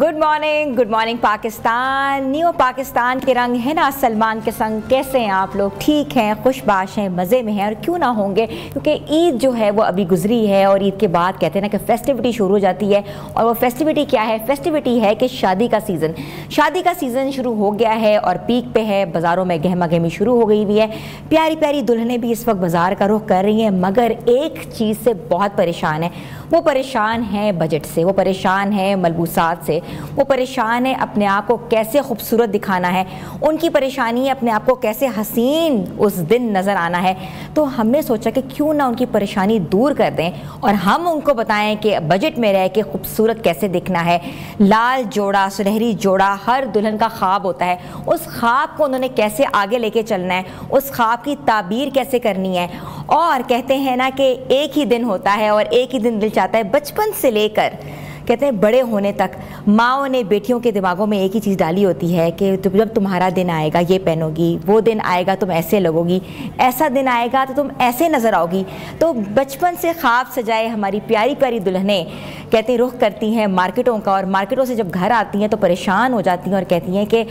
Good morning Pakistan. New Pakistan के रंग है ना सलमान के संग। कैसे हैं आप लोग? ठीक हैं, खुशबाश हैं, मज़े में हैं, और क्यों ना होंगे, क्योंकि ईद जो है वो अभी गुजरी है और ईद के बाद कहते हैं ना कि फेस्टिविटी शुरू हो जाती है। और वो फेस्टिविटी क्या है? फेस्टिविटी है कि शादी का सीज़न शुरू हो गया है और पीक पे है। बाज़ारों में गहमा गहमी शुरू हो गई हुई है। प्यारी प्यारी दुल्हनें भी इस वक्त बाज़ार का रुख कर रही हैं, मगर एक चीज़ से बहुत परेशान है। वो परेशान है बजट से, वो परेशान है मलबूसात से, वो परेशान है अपने आप को कैसे खूबसूरत दिखाना है। उनकी परेशानी है अपने आप को कैसे हसीन उस दिन नज़र आना है। तो हमने सोचा कि क्यों ना उनकी परेशानी दूर कर दें और हम उनको बताएं कि बजट में रह के खूबसूरत कैसे दिखना है। लाल जोड़ा, सुनहरी जोड़ा हर दुल्हन का ख्वाब होता है। उस ख्वाब को उन्होंने कैसे आगे लेके चलना है, उस ख्वाब की ताबीर कैसे करनी है। और कहते हैं ना कि एक ही दिन होता है और एक ही दिन दिल चाहता है। बचपन से लेकर कहते हैं बड़े होने तक माँओं ने बेटियों के दिमागों में एक ही चीज़ डाली होती है कि जब तुम्हारा दिन आएगा ये पहनोगी, वो दिन आएगा तुम ऐसे लगोगी, ऐसा दिन आएगा तो तुम ऐसे नज़र आओगी। तो बचपन से ख्वाब सजाए हमारी प्यारी प्यारी दुल्हनें कहते रुख करती हैं मार्केटों का, और मार्केटों से जब घर आती हैं तो परेशान हो जाती हैं और कहती हैं कि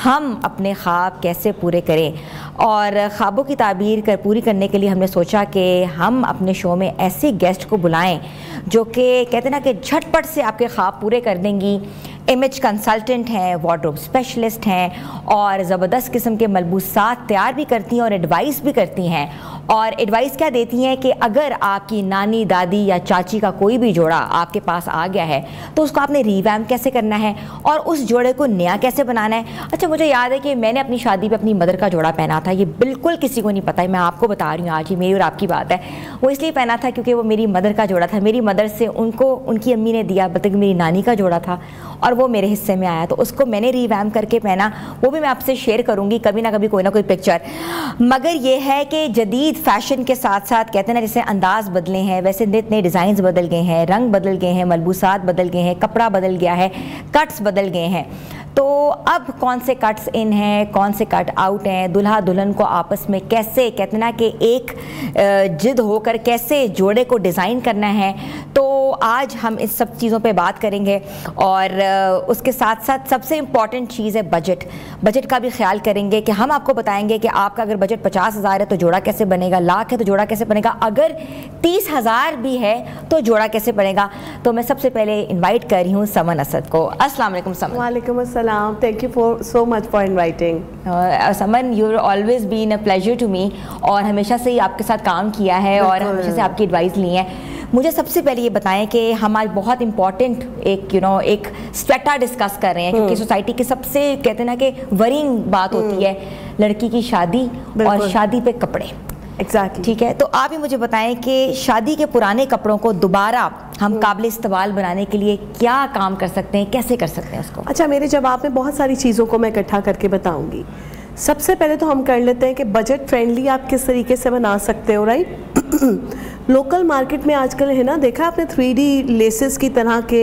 हम अपने ख्वाब कैसे पूरे करें। और ख्वाबों की ताबीर पूरी करने के लिए हमने सोचा कि हम अपने शो में ऐसे गेस्ट को बुलाएं जो कि कहते ना कि झटपट से आपके ख्वाब पूरे कर देंगी। इमेज कंसल्टेंट हैं, वार्डरोब स्पेशलिस्ट हैं और ज़बरदस्त किस्म के मलबूसात तैयार भी करती हैं और एडवाइस भी करती हैं। और एडवाइस क्या देती हैं कि अगर आपकी नानी, दादी या चाची का कोई भी जोड़ा आपके पास आ गया है तो उसको आपने रिवैम्प कैसे करना है और उस जोड़े को नया कैसे बनाना है। अच्छा, मुझे याद है कि मैंने अपनी शादी पे अपनी मदर का जोड़ा पहना था। ये बिल्कुल किसी को नहीं पता है, मैं आपको बता रही हूँ आज ही मेरी और आपकी बात है। वो इसलिए पहना था क्योंकि वो मेरी मदर का जोड़ा था। मेरी मदर से उनको उनकी अम्मी ने दिया, बल्कि मेरी नानी का जोड़ा था और वो मेरे हिस्से में आया, तो उसको मैंने रिवैम्प करके पहना। वो भी मैं आपसे शेयर करूँगी कभी ना कभी कोई ना कोई पिक्चर। मगर ये है कि जदीद फैशन के साथ साथ कहते हैं ना जैसे अंदाज बदले हैं वैसे नित नए डिज़ाइंस बदल गए हैं, रंग बदल गए हैं, मलबूसात बदल गए हैं, कपड़ा बदल गया है, कट्स बदल गए हैं। तो अब कौन से कट्स इन हैं, कौन से कट आउट हैं, दुल्हा दुल्हन को आपस में कैसे कहते हैं ना कि एक जिद होकर कैसे जोड़े को डिज़ाइन करना है। तो आज हम इस सब चीज़ों पे बात करेंगे और उसके साथ साथ सबसे इम्पॉर्टेंट चीज़ है बजट का भी ख्याल करेंगे कि हम आपको बताएंगे कि आपका अगर बजट 50,000 है तो जोड़ा कैसे बनेगा, लाख है तो जोड़ा कैसे बनेगा, अगर 30,000 भी है तो जोड़ा कैसे बनेगा। तो मैं सबसे पहले इन्वाइट कर रही हूँ समन असद को। अस्सलाम वालेकुम समन। वालेकुम अस्सलाम, thank you for so much for inviting. Saman, you always been a pleasure to me और हमेशा से ही आपके साथ काम किया है और हमेशा से आपकी एडवाइस ली है। मुझे सबसे पहले ये बताएं कि हम आज बहुत इंपॉर्टेंट एक स्ट्रेटा डिस्कस कर रहे हैं, क्योंकि सोसाइटी की सबसे कहते हैं ना कि वरींग बात होती है लड़की की शादी और शादी पे कपड़े। एग्जैक्टली, ठीक है, तो आप ही मुझे बताएं कि शादी के पुराने कपड़ों को दोबारा हम काबिल इस्तेमाल बनाने के लिए क्या काम कर सकते हैं, कैसे कर सकते हैं उसको? अच्छा, मेरे जवाब में बहुत सारी चीज़ों को मैं इकट्ठा करके बताऊंगी। सबसे पहले तो हम कर लेते हैं कि बजट फ्रेंडली आप किस तरीके से बना सकते हो, राइट। लोकल मार्केट में आजकल है ना, देखा आपने 3D लेसेस की तरह के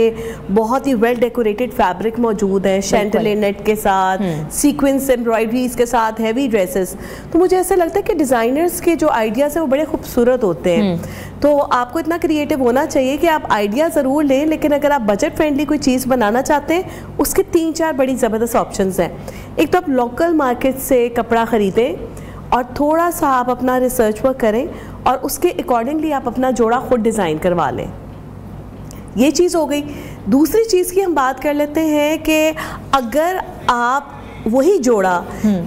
बहुत ही वेल डेकोरेटेड फैब्रिक मौजूद है, शैंटले नेट के साथ, सीक्वेंस एम्ब्रॉयडरीज के साथ, हैवी ड्रेसेस। तो मुझे ऐसा लगता है कि डिज़ाइनर्स के जो आइडियाज़ हैं वो बड़े खूबसूरत होते हैं। तो आपको इतना क्रिएटिव होना चाहिए कि आप आइडिया ज़रूर लें, लेकिन अगर आप बजट फ्रेंडली कोई चीज़ बनाना चाहते हैं उसके 3-4 बड़ी ज़बरदस्त ऑप्शंस हैं। एक तो आप लोकल मार्केट से कपड़ा ख़रीदें और थोड़ा सा आप अपना रिसर्च वर्क करें और उसके अकॉर्डिंगली आप अपना जोड़ा खुद डिज़ाइन करवा लें। ये चीज़ हो गई। दूसरी चीज़ की हम बात कर लेते हैं कि अगर आप वही जोड़ा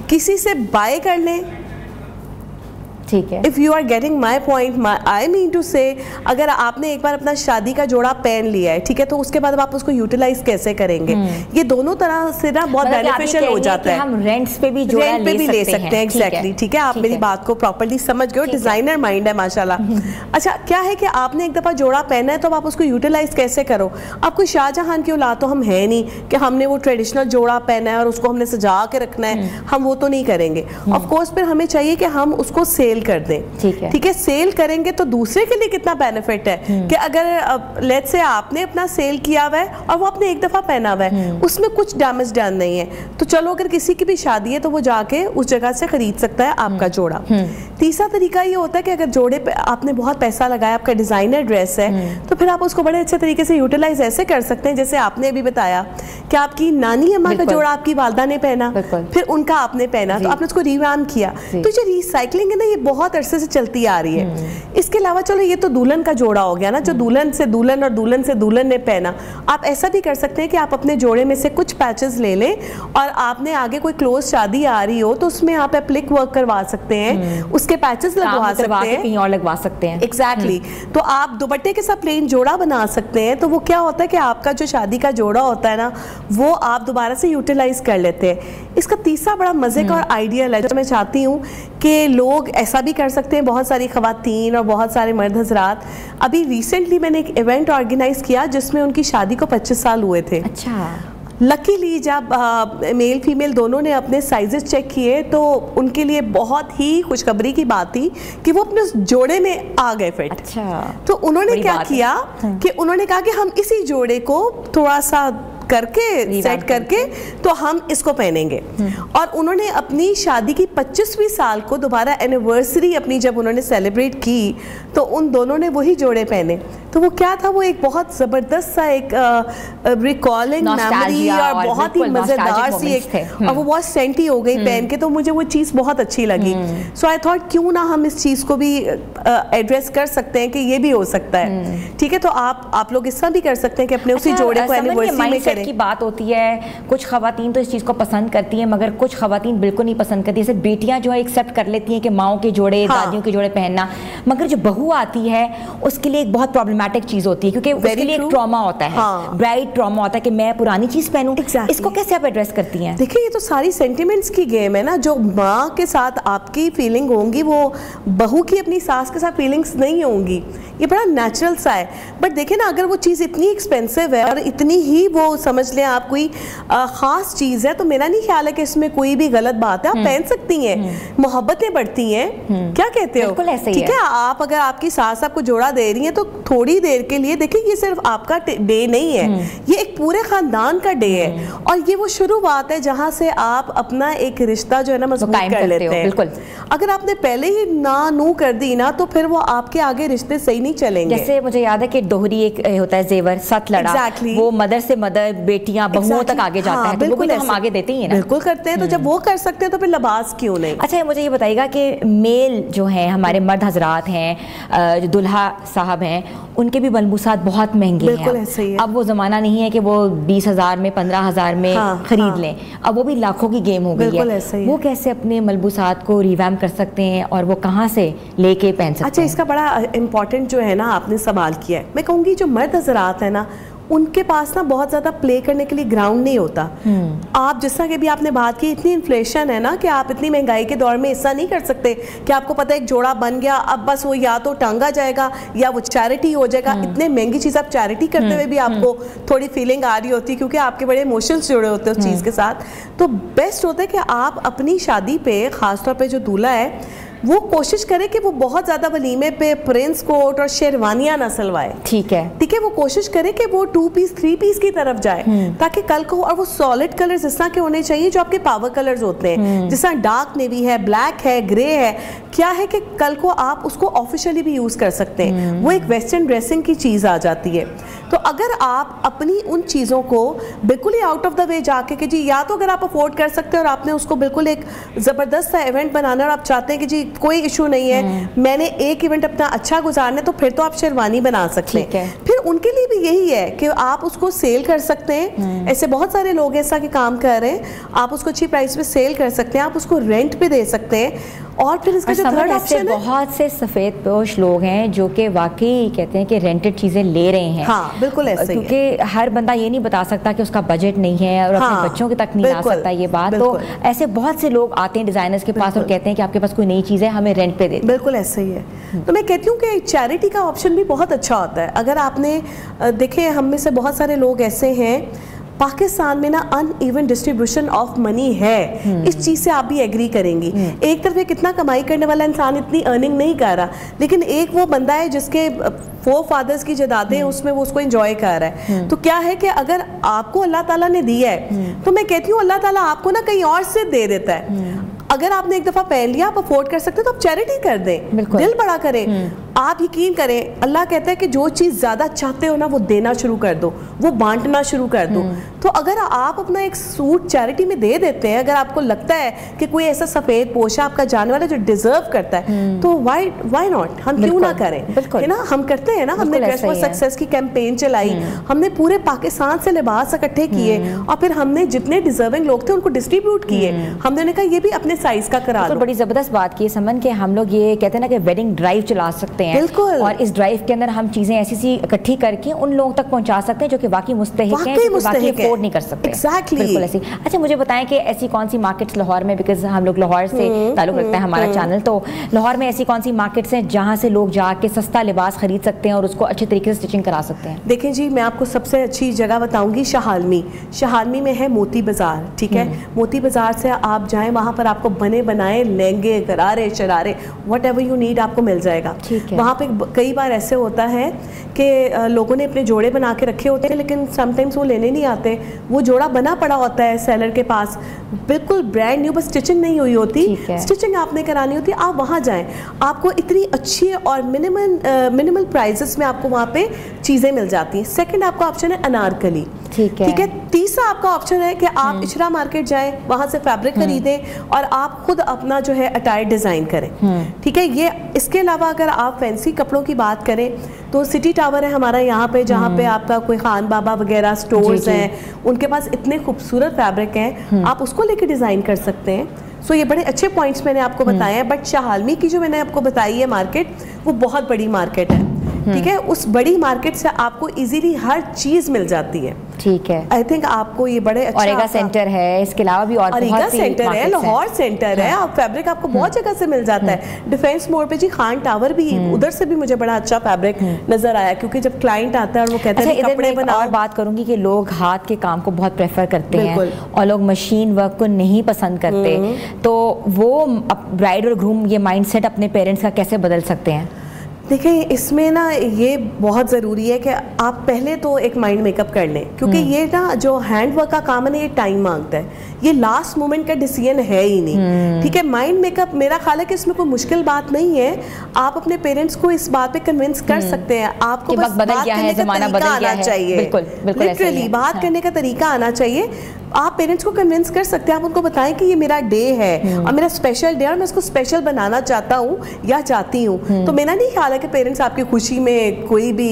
किसी से बाय कर लें, ठीक है, if you are getting my point, I mean to say अगर आपने एक बार अपना शादी का जोड़ा पहन लिया है, ठीक है, तो उसके बाद आप उसको यूटिलाइज कैसे करेंगे? ये दोनों तरह से ना बहुत बेनिफिशियल हो जाता है। हम रेंट्स पे भी जोड़ा ले सकते हैं। एग्जैक्टली, ठीक है, आप मेरी बात को प्रॉपर्ली समझ गए, डिजाइनर माइंड है माशाल्लाह। अच्छा, क्या है कि आपने एक दफ़ा जोड़ा पहना है तो आप उसको यूटिलाइज कैसे करो? आप कोई शाहजहां की औलाद तो हम है नहीं कि हमने वो ट्रेडिशनल जोड़ा पहना है और उसको हमने सजा के रखना है, हम वो तो नहीं करेंगे। ऑफ कोर्स फिर हमें चाहिए कि हम उसको सेल कर दें, ठीक है। सेल करेंगे तो दूसरे के लिए कितना बेनिफिट है कि अगर लेट्स से आपने अपना सेल किया हुआ है और वो आपने एक दफा पहना हुआ है, उसमें कुछ डैमेज डन नहीं है, तो चलो अगर किसी की भी शादी है तो वो जाके उस जगह से खरीद सकता है आपका जोड़ा। तीसरा तरीका ये होता है कि अगर जोड़े पे आपने बहुत पैसा लगाया, आपका डिजाइनर ड्रेस है, तो फिर आप उसको बड़े अच्छे तरीके से यूटिलाइज ऐसे कर सकते हैं जैसे आपने अभी बताया कि आपकी नानी अम्मा का जोड़ा आपकी वालदा ने पहना, फिर उनका आपने पहना, तो आपने उसको रिवैम किया। तो जो रिसाइकलिंग है ना, ये बहुत अरसे से चलती आ रही है। इसके अलावा चलो ये तो दुल्हन का जोड़ा हो गया ना, जो दुल्हन से दुल्हन और दुल्हन से दुल्हन ने पहना। आप ऐसा भी कर सकते हैं कि आप अपने जोड़े में से कुछ पैचेस ले लें और आपने आगे कोई क्लोज शादी आ रही हो तो उसमें आप एप्लिक वर्क करवा सकते हैं, उसके पैचेस लगवा सकते हैं, कहीं और लगवा सकते हैं। एग्जैक्टली। तो आप दुपट्टे के साथ प्लेन जोड़ा बना सकते हैं। तो वो क्या होता है कि आपका जो शादी का जोड़ा होता है ना, वो आप दोबारा से यूटिलाइज कर लेते हैं। इसका तीसरा बड़ा मजे का और आइडियल है जो मैं चाहती हूँ कि लोग ऐसा भी कर सकते हैं, बहुत सारी खवातीन और बहुत सारे मर्द हजरात। अभी रिसेंटली मैंने एक इवेंट ऑर्गेनाइज किया जिसमें उनकी शादी को 25 साल हुए थे। अच्छा। लकीली जब मेल फीमेल दोनों ने अपने साइजेस चेक किए तो उनके लिए बहुत ही खुशखबरी की बात थी कि वो अपने उस जोड़े में आ गए फिट। अच्छा। तो उन्होंने क्या किया कि उन्होंने कहा कि हम इसी जोड़े को थोड़ा सा करके सेट करके तो हम इसको पहनेंगे। और उन्होंने अपनी शादी की 25वीं साल को दोबारा एनिवर्सरी अपनी जब उन्होंने सेलिब्रेट की तो उन दोनों ने वही जोड़े पहने। तो वो क्या था, वो एक बहुत ज़बरदस्त सा एक रिकॉलिंग मेमोरी और बहुत ही मज़ेदार सी एक, और वो बहुत सेंटी हो गई पहन के, तो मुझे वो चीज़ बहुत अच्छी लगी। सो आई थॉट क्यों ना हम इस चीज़ को भी एड्रेस कर सकते हैं कि ये भी हो सकता है। ठीक है, तो आप लोग इस तरह भी कर सकते हैं कि अपने उसी जोड़े को एनिवर्सरी में करें। की बात होती है, कुछ खवातीन तो इस चीज़ को पसंद करती हैं मगर कुछ खवातीन बिल्कुल नहीं पसंद करती। जैसे बेटियां जो है एक्सेप्ट कर लेती हैं कि माओ के जोड़े, दादियों के जोड़े पहनना, मगर जो बहू आती है उसके लिए एक बहुत प्रॉब्लमेटिक चीज़ होती है क्योंकि उसके लिए एक ट्रॉमा होता है, ब्राइड ट्रॉमा होता है कि मैं पुरानी चीज़ पहनूं। इसको कैसे आप एड्रेस करती हैं? देखिए, ये तो सारी सेंटिमेंट्स की गेम है ना। जो माँ के साथ आपकी फीलिंग होंगी वो बहू की अपनी सास के साथ फीलिंग्स नहीं होंगी। ये बड़ा नेचुरल सा है। बट देखिए ना, अगर वो चीज़ इतनी एक्सपेंसिव है और इतनी ही वो समझ लें आप कोई ख़ास चीज़ है, तो मेरा नहीं ख्याल है कि इसमें कोई भी गलत बात है। आप पहन सकती हैं, मोहब्बतें बढ़ती हैं। क्या कहते हो? ठीक है, आप अगर आपकी सास आपको जोड़ा दे रही है तो थोड़ी देर के लिए, देखिए ये सिर्फ आपका डे नहीं है, ये एक पूरे खानदान का डे है और ये वो शुरुआत है जहाँ से आप अपना एक रिश्ता जो है ना मजबूत कर लेते हैं। बिल्कुल। अगर आपने पहले ही ना नू कर दी ना तो फिर वो आपके आगे रिश्ते सही नहीं चलेंगे। जैसे मुझे याद है कि दोहरी एक होता है जेवर, सत लड़ा, वो मदर से मदर, बेटियां बहुओं तक आगे जाता है, तो वो भी तो हम आगे देते ही हैं ना। बिल्कुल करते हैं। तो जब वो कर सकते हैं तो फिर लिबास क्यों नहीं। अच्छा, मुझे ये बताइएगा कि मेल जो हैं हमारे मर्द हजरात हैं, जो दुल्हा साहब हैं, उनके भी मलबूसात बहुत महंगे हैं। ऐसे ही है। अब वो ज़माना नहीं है कि वो 20,000 में 15,000 में खरीद लें, अब वो भी लाखों की गेम हो गई है। वो कैसे अपने मलबूसात को रिवैम्प कर सकते हैं और वो कहाँ से लेके पहन सकते हैं? अच्छा, इसका बड़ा इंपॉर्टेंट जो है ना आपने सवाल किया है। मैं कहूँगी जो मर्द हजरात है ना, उनके पास ना बहुत ज़्यादा प्ले करने के लिए ग्राउंड नहीं होता। आप जिस तरह के भी आपने बात की, इतनी इन्फ्लेशन है ना कि आप इतनी महंगाई के दौर में ऐसा नहीं कर सकते कि आपको पता है एक जोड़ा बन गया, अब बस वो या तो टांगा जाएगा या वो चैरिटी हो जाएगा। इतने महंगी चीज़ आप चैरिटी करते हुए भी आपको थोड़ी फीलिंग आ रही होती है क्योंकि आपके बड़े इमोशंस जुड़े होते हैं उस चीज़ के साथ। तो बेस्ट होता है कि आप अपनी शादी पे, ख़ासतौर पर जो दूल्हा है, वो कोशिश करे कि वो बहुत ज़्यादा वलीमे पे प्रिंस कोट और शेरवानियाँ ना सिलवाए। ठीक है, वो कोशिश करे कि वो 2 पीस 3 पीस की तरफ जाए ताकि कल को, और वो सॉलिड कलर्स इस तरह के होने चाहिए जो आपके पावर कलर्स होते हैं, जिस तरह डार्क नेवी है, ब्लैक है, ग्रे है। क्या है कि कल को आप उसको ऑफिशियली भी यूज़ कर सकते हैं। वो एक वेस्टर्न ड्रेसिंग की चीज़ आ जाती है। तो अगर आप अपनी उन चीज़ों को बिल्कुल ही आउट ऑफ द वे जाके कि जी, या तो अगर आप अफोर्ड कर सकते हैं और आपने उसको बिल्कुल एक ज़बरदस्त सा इवेंट बनाना और आप चाहते हैं कि जी कोई इशू नहीं है, मैंने एक इवेंट अपना अच्छा गुजारना है, तो फिर तो आप शेरवानी बना सकते हैं। फिर उनके लिए भी यही है कि आप उसको सेल कर सकते हैं। ऐसे बहुत सारे लोग ऐसा कि काम कर रहे हैं, आप उसको अच्छी प्राइस पे सेल कर सकते हैं, आप उसको रेंट पे दे सकते हैं। और फिर इसका जो थर्ड ऑप्शन है, बहुत से सफ़ेद पोश लोग हैं जो कि वाकई कहते हैं कि रेंटेड चीज़ें ले रहे हैं। हाँ, बिल्कुल ऐसे, क्योंकि हर बंदा ये नहीं बता सकता कि उसका बजट नहीं है और अपने बच्चों के तक नहीं ला सकता ये बात। तो ऐसे बहुत से लोग आते हैं डिज़ाइनर्स के पास और कहते हैं कि आपके पास कोई नई चीज़ है, हमें रेंट पे दे। बिल्कुल ऐसे ही है। तो मैं कहती हूँ कि चैरिटी का ऑप्शन भी बहुत अच्छा होता है। अगर आपने देखे, हम में से बहुत सारे लोग ऐसे हैं, पाकिस्तान में ना अनइवन डिस्ट्रीब्यूशन ऑफ मनी है। इस चीज़ से आप भी एग्री करेंगी। एक तरफ कितना कमाई करने वाला इंसान इतनी अर्निंग नहीं कर रहा, लेकिन एक वो बंदा है जिसके 4 फादर्स की जायदादें हैं, उसमें वो उसको एंजॉय कर रहा है। तो क्या है कि अगर आपको अल्लाह ताला ने दिया है तो मैं कहती हूँ अल्लाह ताला आपको ना कहीं और से दे देता है। अगर आपने एक दफा पहन लिया, आप अफोर्ड कर सकते हो तो आप चैरिटी कर दें, दिल बड़ा करें। आप यकीन करें, अल्लाह कहता है कि जो चीज़ ज़्यादा चाहते हो ना वो देना शुरू कर दो, वो बांटना शुरू कर दो। तो अगर आप अपना एक सूट चैरिटी में दे देते हैं, अगर आपको लगता है कि कोई ऐसा सफ़ेद पोशा आपका जाने वाला जो डिजर्व करता है, तो वाई नॉट, हम क्यों ना करें, है ना। हम करते हैं ना, हमने ड्रेस फॉर सक्सेस की कैंपेन चलाई, हमने पूरे पाकिस्तान से लिबास इकट्ठे किए और फिर हमने जितने डिजर्विंग लोग थे उनको डिस्ट्रीब्यूट किए। हमने कहा ये भी अपने साइज का करा लो। बड़ी जबरदस्त बात की समन के हम लोग ये कहते हैं ना कि वेडिंग ड्राइव चला सकते हैं, बिल्कुल, और इस ड्राइव के अंदर हम चीजें ऐसी सी इकट्ठी करके उन लोगों तक पहुंचा सकते हैं जो कि वाकई मुस्तहिक हैं, जो वाकई अफोर्ड नहीं कर सकते। Exactly. बिल्कुल ऐसी। अच्छा मुझे बताएं कि ऐसी कौन सी मार्केट्स लाहौर में, बिकॉज हम लोग लाहौर से ताल्लुक रखता है हमारा चैनल, तो लाहौर में ऐसी कौन सी मार्केट्स हैं जहाँ से लोग जाके सस्ता लिबास खरीद सकते हैं और उसको अच्छे तरीके से स्टिचिंग करा सकते हैं? देखें जी, मैं आपको सबसे अच्छी जगह बताऊंगी शहालमी। शहालमी में है मोती बाजार, ठीक है। मोती बाजार से आप जाएं, वहाँ पर आपको बने बनाए लहंगे, गरारे, शरारे, वट एवर यू नीड आपको मिल जाएगा। वहाँ पे कई बार ऐसे होता है कि लोगों ने अपने जोड़े बना के रखे होते हैं, लेकिन समटाइम्स वो लेने नहीं आते। वो जोड़ा बना पड़ा होता है सेलर के पास, बिल्कुल ब्रांड न्यू, बस स्टिचिंग नहीं हुई होती। स्टिचिंग आपने करानी होती है, आप वहाँ जाएं, आपको इतनी अच्छी और मिनिमल प्राइसेस में आपको वहाँ पे चीज़ें मिल जाती हैं। सेकंड आपका ऑप्शन है अनारकली, ठीक है। तीसरा आपका ऑप्शन है कि आप इशरा मार्केट जाएं, वहाँ से फैब्रिक खरीदें और आप खुद अपना जो है अटायर डिज़ाइन करें, ठीक है। ये इसके अलावा अगर आप फैंसी कपड़ों की बात करें तो सिटी टावर है हमारा यहाँ पे, जहाँ पे आपका कोई खान बाबा वगैरह स्टोर्स हैं, उनके पास इतने खूबसूरत फैब्रिक हैं, आप उसको लेके डिज़ाइन कर सकते हैं। सो ये बड़े अच्छे पॉइंट्स मैंने आपको बताए हैं। बट शाहालमी की जो मैंने आपको बताई है मार्केट, वो बहुत बड़ी मार्केट है, ठीक है। उस बड़ी मार्केट से आपको इजीली हर चीज मिल जाती है, ठीक है। आई थिंक आपको ये बड़े अच्छा औरेगा सेंटर है, इसके अलावा भी और औरेगा सेंटर है, लाहौर सेंटर है, और फैब्रिक आपको बहुत जगह से मिल जाता है। डिफेंस मोड़ पे जी खान टावर भी, उधर से भी मुझे बड़ा अच्छा फैब्रिक नजर आया, क्योंकि जब क्लाइंट आता है और वो कहते हैं कपड़े बनाओ। और बात करूंगी कि लोग हाथ के काम को बहुत प्रेफर करते हैं और लोग मशीन वर्क को नहीं पसंद करते, तो वो ब्राइड और ग्रूम ये माइंडसेट अपने पेरेंट्स का कैसे बदल सकते हैं? देखिए, इसमें ना ये बहुत ज़रूरी है कि आप पहले तो एक माइंड मेकअप कर लें, क्योंकि ये ना जो हैंड वर्क का काम है ना, ये टाइम मांगता है, ये लास्ट मोमेंट का डिसीजन है ही नहीं, ठीक है। माइंड मेकअप मेरा ख्याल है कि इसमें कोई मुश्किल बात नहीं है, आप अपने पेरेंट्स को इस बात पे कन्विंस कर सकते हैं। आपको बस बात करने का तरीका आना चाहिए, लिटरली बात करने का तरीका आना चाहिए। आप पेरेंट्स को कन्विंस कर सकते हैं, आप उनको बताएं कि ये मेरा डे है और मेरा स्पेशल डे और मैं इसको स्पेशल बनाना चाहता हूँ या चाहती हूँ। तो मेरा नहीं ख्याल है कि पेरेंट्स आपकी खुशी में कोई भी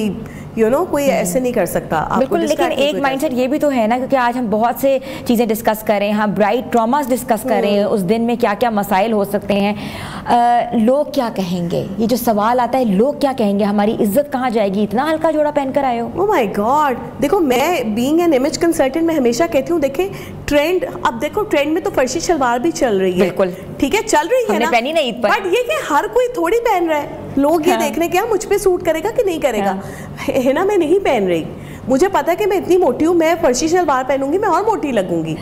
कोई ऐसे नहीं कर सकता। बिल्कुल, लेकिन एक माइंडसेट ये भी तो है ना, क्योंकि आज हम बहुत से चीज़ें डिस्कस करें, हम ब्राइड ट्रॉमास डिस्कस करें, उस दिन में क्या क्या मसाइल हो सकते हैं, लोग क्या कहेंगे, ये जो सवाल आता है लोग क्या कहेंगे, हमारी इज्जत कहाँ जाएगी, इतना हल्का जोड़ा पहनकर आए हो। ओह माय गॉड, देखो मैं बीइंग एन इमेज कंसल्टेंट मैं हमेशा कहती हूँ, देखें ट्रेंड, अब देखो ट्रेंड में तो फर्शी शलवार भी चल रही है, बिल्कुल ठीक है, चल रही है ना, पहनी नहीं, बट ये कि हर कोई थोड़ी पहन रहा है, लोग ये देखने क्या मुझ पे सूट करेगा कि नहीं करेगा, है ना। मैं नहीं पहन रही, मुझे पता है कि मैं इतनी मोटी हूँ, मैं फर्शी शलवार पहनूंगी मैं और मोटी लगूंगी।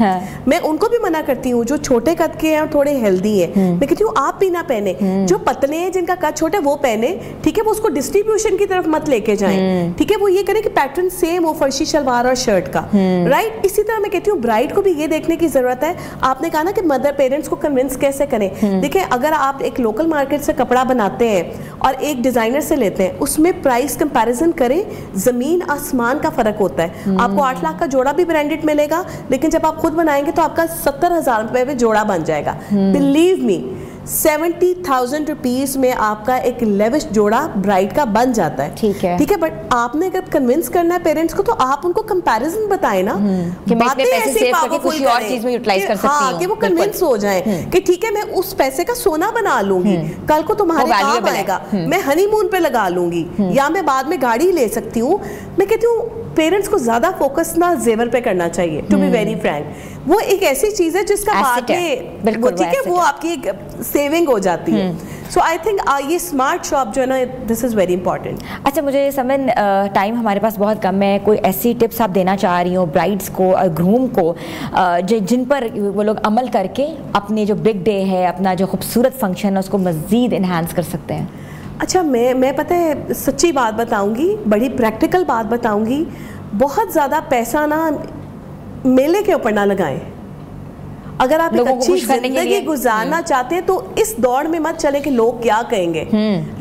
मैं उनको भी मना करती हूँ जो छोटे कद के हैं और थोड़े हेल्दी हैं, मैं कहती हूँ आप भी ना पहने, जो पतले हैं जिनका कद छोटा है वो पहने, ठीक है। वो उसको डिस्ट्रीब्यूशन की तरफ मत लेके जाएं, ठीक है। वो ये करें कि पैटर्न सेम हो फर्शी शलवार और शर्ट का, राइट। इसी तरह मैं कहती हूँ ब्राइड को भी ये देखने की जरूरत है। आपने कहा ना कि मदर पेरेंट्स को कन्विंस कैसे करें, देखिए अगर आप एक लोकल मार्केट से कपड़ा बनाते हैं और एक डिजाइनर से लेते हैं, उसमें प्राइस कंपैरिजन करें, जमीन आसमान का फर्क होता है। आपको 8 लाख का जोड़ा भी ब्रांडेड मिलेगा, लेकिन जब आप खुद बनाएंगे तो आपका 70,000 रुपए में जोड़ा बन जाएगा। बिलीव मी, 70,000 रुपीज में आपका एक लेविश जोड़ा ब्राइड का बन जाता है, ठीक है, ठीक है। बट आपने अगर कन्विंस करना है पेरेंट्स को, तो आप उनको कंपैरिजन बताएं ना, बातें ऐसी पावरफुल करें, हाँ, कि वो कन्विंस हो जाएं कि ठीक है मैं उस पैसे का सोना बना लूंगी, कल को तुम्हारे काम आएगा, मैं हनीमून पे लगा लूंगी, या मैं बाद में गाड़ी ले सकती हूँ। मैं कहती हूँ पेरेंट्स को ज्यादा फोकस ना जेवर पे करना चाहिए, टू बी वेरी फ्रैंक। वो एक ऐसी चीज है जिसका बाद में वो ठीक है वो आपकी एक सेविंग हो जाती है। सो आई थिंक ये स्मार्ट शॉप जो है ना, दिस इज़ वेरी इंपॉर्टेंट। अच्छा, मुझे समझ टाइम हमारे पास बहुत कम है, कोई ऐसी टिप्स आप देना चाह रही हो ब्राइड्स को और ग्रूम को जिन पर वो लोग अमल करके अपने जो बिग डे है, अपना जो खूबसूरत फंक्शन है, उसको मज़ीद इन्हांस कर सकते हैं? अच्छा, मैं पता है सच्ची बात बताऊंगी, बड़ी प्रैक्टिकल बात बताऊंगी। बहुत ज़्यादा पैसा ना मेले के ऊपर ना लगाएं। अगर आप एक अच्छी जिंदगी गुजारना चाहते हैं तो इस दौड़ में मत चले कि लोग क्या कहेंगे।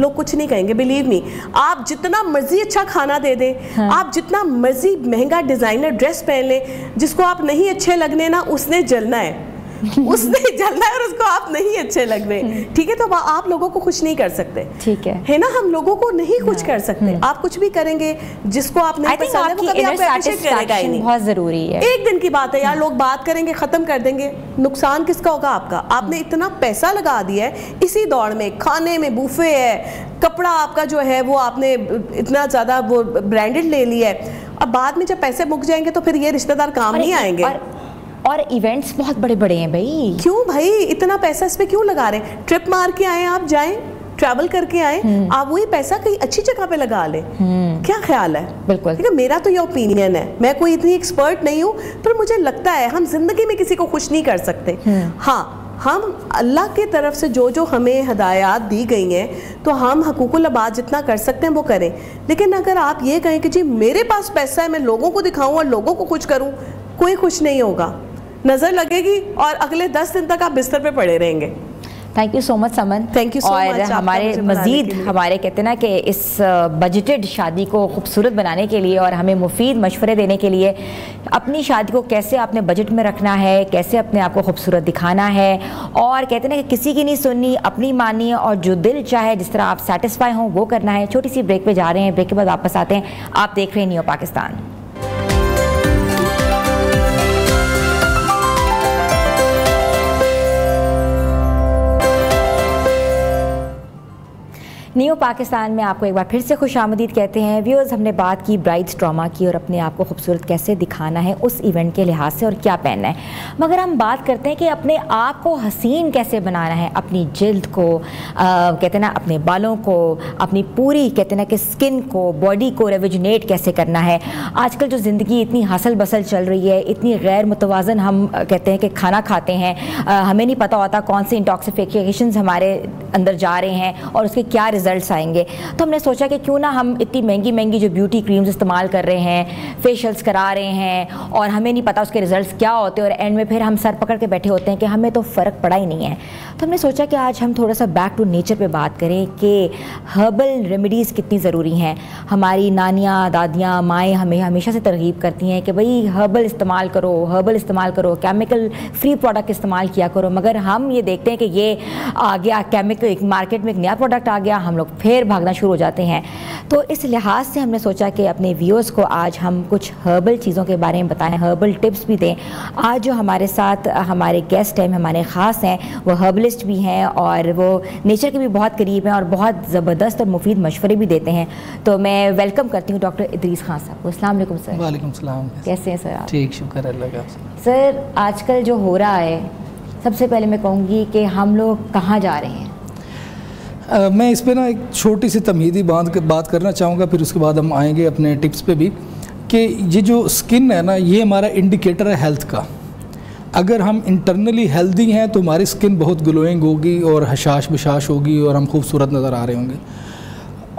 लोग कुछ नहीं कहेंगे, बिलीव मी। आप जितना मर्जी अच्छा खाना दे दे, आप जितना मर्जी महंगा डिजाइनर ड्रेस पहन ले, जिसको आप नहीं अच्छे लगने ना उसने जलना है उसने जलना है और उसको आप नहीं अच्छे लग रहे, ठीक है। तो आप लोगों को खुश नहीं कर सकते, ठीक है ना। हम लोगों को नहीं कुछ कर सकते। आप कुछ भी करेंगे जिसको आप नहीं पसंद है वो कभी आपको अप्रिशिएट करेगा ही नहीं। बहुत जरूरी है। एक दिन की बात है यार, लोग बात करेंगे, खत्म कर देंगे। नुकसान किसका होगा? आपका। आपने इतना पैसा लगा दिया है इसी दौड़ में, खाने में बुफे है, कपड़ा आपका जो है वो आपने इतना ज्यादा वो ब्रांडेड ले लिया है। अब बाद में जब पैसे मुक जाएंगे तो फिर ये रिश्तेदार काम नहीं आएंगे। और इवेंट्स बहुत बड़े बड़े हैं भाई। क्यों भाई इतना पैसा इस पे क्यों लगा रहे हैं? ट्रिप मार के आए, आप जाएं, ट्रैवल करके आए, आप वही पैसा कहीं अच्छी जगह पे लगा ले। क्या ख्याल है? बिल्कुल ठीक है। मेरा तो ये ओपिनियन है, मैं कोई इतनी एक्सपर्ट नहीं हूँ, पर मुझे लगता है हम जिंदगी में किसी को खुश नहीं कर सकते। हाँ, हम अल्लाह की तरफ से जो जो हमें हदायत दी गई हैं तो हम हकूकुल अबाद जितना कर सकते हैं वो करें। लेकिन अगर आप ये कहें कि जी मेरे पास पैसा है, मैं लोगों को दिखाऊं और लोगों को खुश करूं, कोई खुश नहीं होगा। नजर लगेगी और अगले 10 दिन तक आप बिस्तर पे पड़े रहेंगे। Thank you so much Saman. Thank you so much. और हमारे मज़ीद हमारे कहते हैं ना कि इस बजटेड शादी को खूबसूरत बनाने के लिए और हमें मुफीद मशवरे देने के लिए, अपनी शादी को कैसे आपने बजट में रखना है, कैसे अपने आप को खूबसूरत दिखाना है, और कहते हैं ना कि किसी की नहीं सुननी, अपनी मानिए और जो दिल चाहे जिस तरह आप सेटिस्फाई हों वो करना है। छोटी सी ब्रेक पे जा रहे हैं, ब्रेक के बाद वापस आते हैं। आप देख रहे हैं नियो पाकिस्तान। नियो पाकिस्तान में आपको एक बार फिर से खुशामदीद कहते हैं। व्यूअर्स, हमने बात की ब्राइड्स ट्रॉमा की और अपने आप को खूबसूरत कैसे दिखाना है उस इवेंट के लिहाज से और क्या पहनना है, मगर हम बात करते हैं कि अपने आप को हसीन कैसे बनाना है। अपनी जिल्द को कहते हैं ना, अपने बालों को, अपनी पूरी कहते हैं ना कि स्किन को, बॉडी को रेविजनेट कैसे करना है। आजकल जो ज़िंदगी इतनी हसल बसल चल रही है, इतनी गैर मुतवाज़न हम कहते हैं कि खाना खाते हैं, हमें नहीं पता होता कौन से इंटॉक्सिफिकेशंस हमारे अंदर जा रहे हैं और उसके क्या रिजल्ट्स आएंगे। तो हमने सोचा कि क्यों ना हम इतनी महंगी महंगी जो ब्यूटी क्रीम्स इस्तेमाल कर रहे हैं, फेशियल्स करा रहे हैं और हमें नहीं पता उसके रिजल्ट्स क्या होते हैं और एंड में फिर हम सर पकड़ के बैठे होते हैं कि हमें तो फ़र्क पड़ा ही नहीं है। तो हमने सोचा कि आज हम थोड़ा सा बैक टू नेचर पे बात करें कि हर्बल रेमेडीज़ कितनी ज़रूरी हैं। हमारी नानियाँ, दादियाँ, माएँ हमें हमेशा से तरगीब करती हैं कि भाई हर्बल इस्तेमाल करो, हर्बल इस्तेमाल करो, केमिकल फ्री प्रोडक्ट इस्तेमाल किया करो। मगर हम ये देखते हैं कि ये आ गया केमिकल, मार्केट में एक नया प्रोडक्ट आ गया, हम लोग फिर भागना शुरू हो जाते हैं। तो इस लिहाज से हमने सोचा कि अपने व्यूअर्स को आज हम कुछ हर्बल चीज़ों के बारे में बताएं, हर्बल टिप्स भी दें। आज जो हमारे साथ हमारे गेस्ट हैं, हमारे ख़ास हैं, वो हर्बलिस्ट भी हैं और वो नेचर के भी बहुत करीब हैं और बहुत ज़बरदस्त और मुफीद मशवरे भी देते हैं। तो मैं वेलकम करती हूँ डॉक्टर इदरीस खान साहब को। अस्सलाम वालेकुम सर। वालेकुम सलाम। कैसे हैं सर आप? ठीक, शुक्र अल्लाह का। सर, आजकल जो हो रहा है, सबसे पहले मैं कहूँगी कि हम लोग कहाँ जा रहे हैं? मैं इस पे ना एक छोटी सी तमहीदी बात करना चाहूँगा, फिर उसके बाद हम आएंगे अपने टिप्स पे भी, कि ये जो स्किन है ना, ये हमारा इंडिकेटर है हेल्थ का। अगर हम इंटरनली हेल्दी हैं तो हमारी स्किन बहुत ग्लोइंग होगी और हशाश बशाश होगी और हम खूबसूरत नज़र आ रहे होंगे।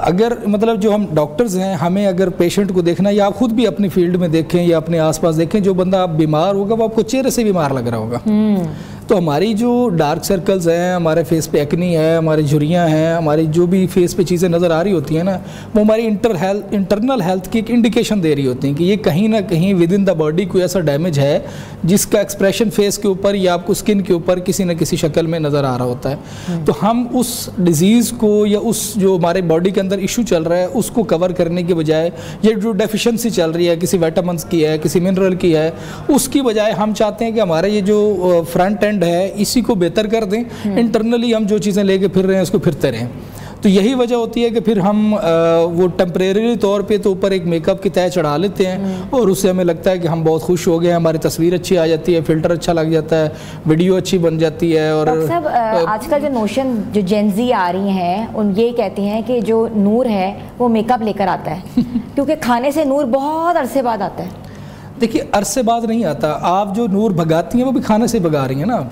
अगर मतलब जो हम डॉक्टर्स हैं, हमें अगर पेशेंट को देखना, या आप खुद भी अपनी फील्ड में देखें या अपने आसपास देखें, जो बंदा आप बीमार होगा वो आपको चेहरे से बीमार लग रहा होगा। तो हमारी जो डार्क सर्कल्स हैं, हमारे फेस पे एक्नी है, हमारी झुर्रियाँ हैं, हमारी जो भी फेस पे चीज़ें नज़र आ रही होती हैं ना, वो हमारी इंटरनल हेल्थ की एक इंडिकेशन दे रही होती हैं कि ये कहीं ना कहीं विद इन द बॉडी कोई ऐसा डैमेज है जिसका एक्सप्रेशन फेस के ऊपर या आपको स्किन के ऊपर किसी न किसी शक्ल में नज़र आ रहा होता है। तो हम उस डिज़ीज़ को या उस जो हमारे बॉडी के अंदर इशू चल रहा है उसको कवर करने के बजाय, ये जो डेफिशिएंसी चल रही है किसी विटामिन्स की है, किसी मिनरल की है, उसकी बजाय हम चाहते हैं कि हमारा ये जो फ्रंट एंड है इसी को बेहतर कर दें। इंटरनली हम जो चीज़ें लेके फिर रहे हैं उसको फिरते रहें। तो यही वजह होती है कि फिर हम वो टेम्परेरी तौर पे तो ऊपर एक मेकअप की तय चढ़ा लेते हैं और उससे हमें लगता है कि हम बहुत खुश हो गए, हमारी तस्वीर अच्छी आ जाती है, फिल्टर अच्छा लग जाता है, वीडियो अच्छी बन जाती है। और सब आजकल जो नोशन जो जेनजी आ रही हैं उन ये कहती हैं कि जो नूर है वो मेकअप लेकर आता है क्योंकि खाने से नूर बहुत अरसे बाद आता है। देखिए, अरसे बाद नहीं आता, आप जो नूर भगाती हैं वो भी खाने से भगा रही हैं ना।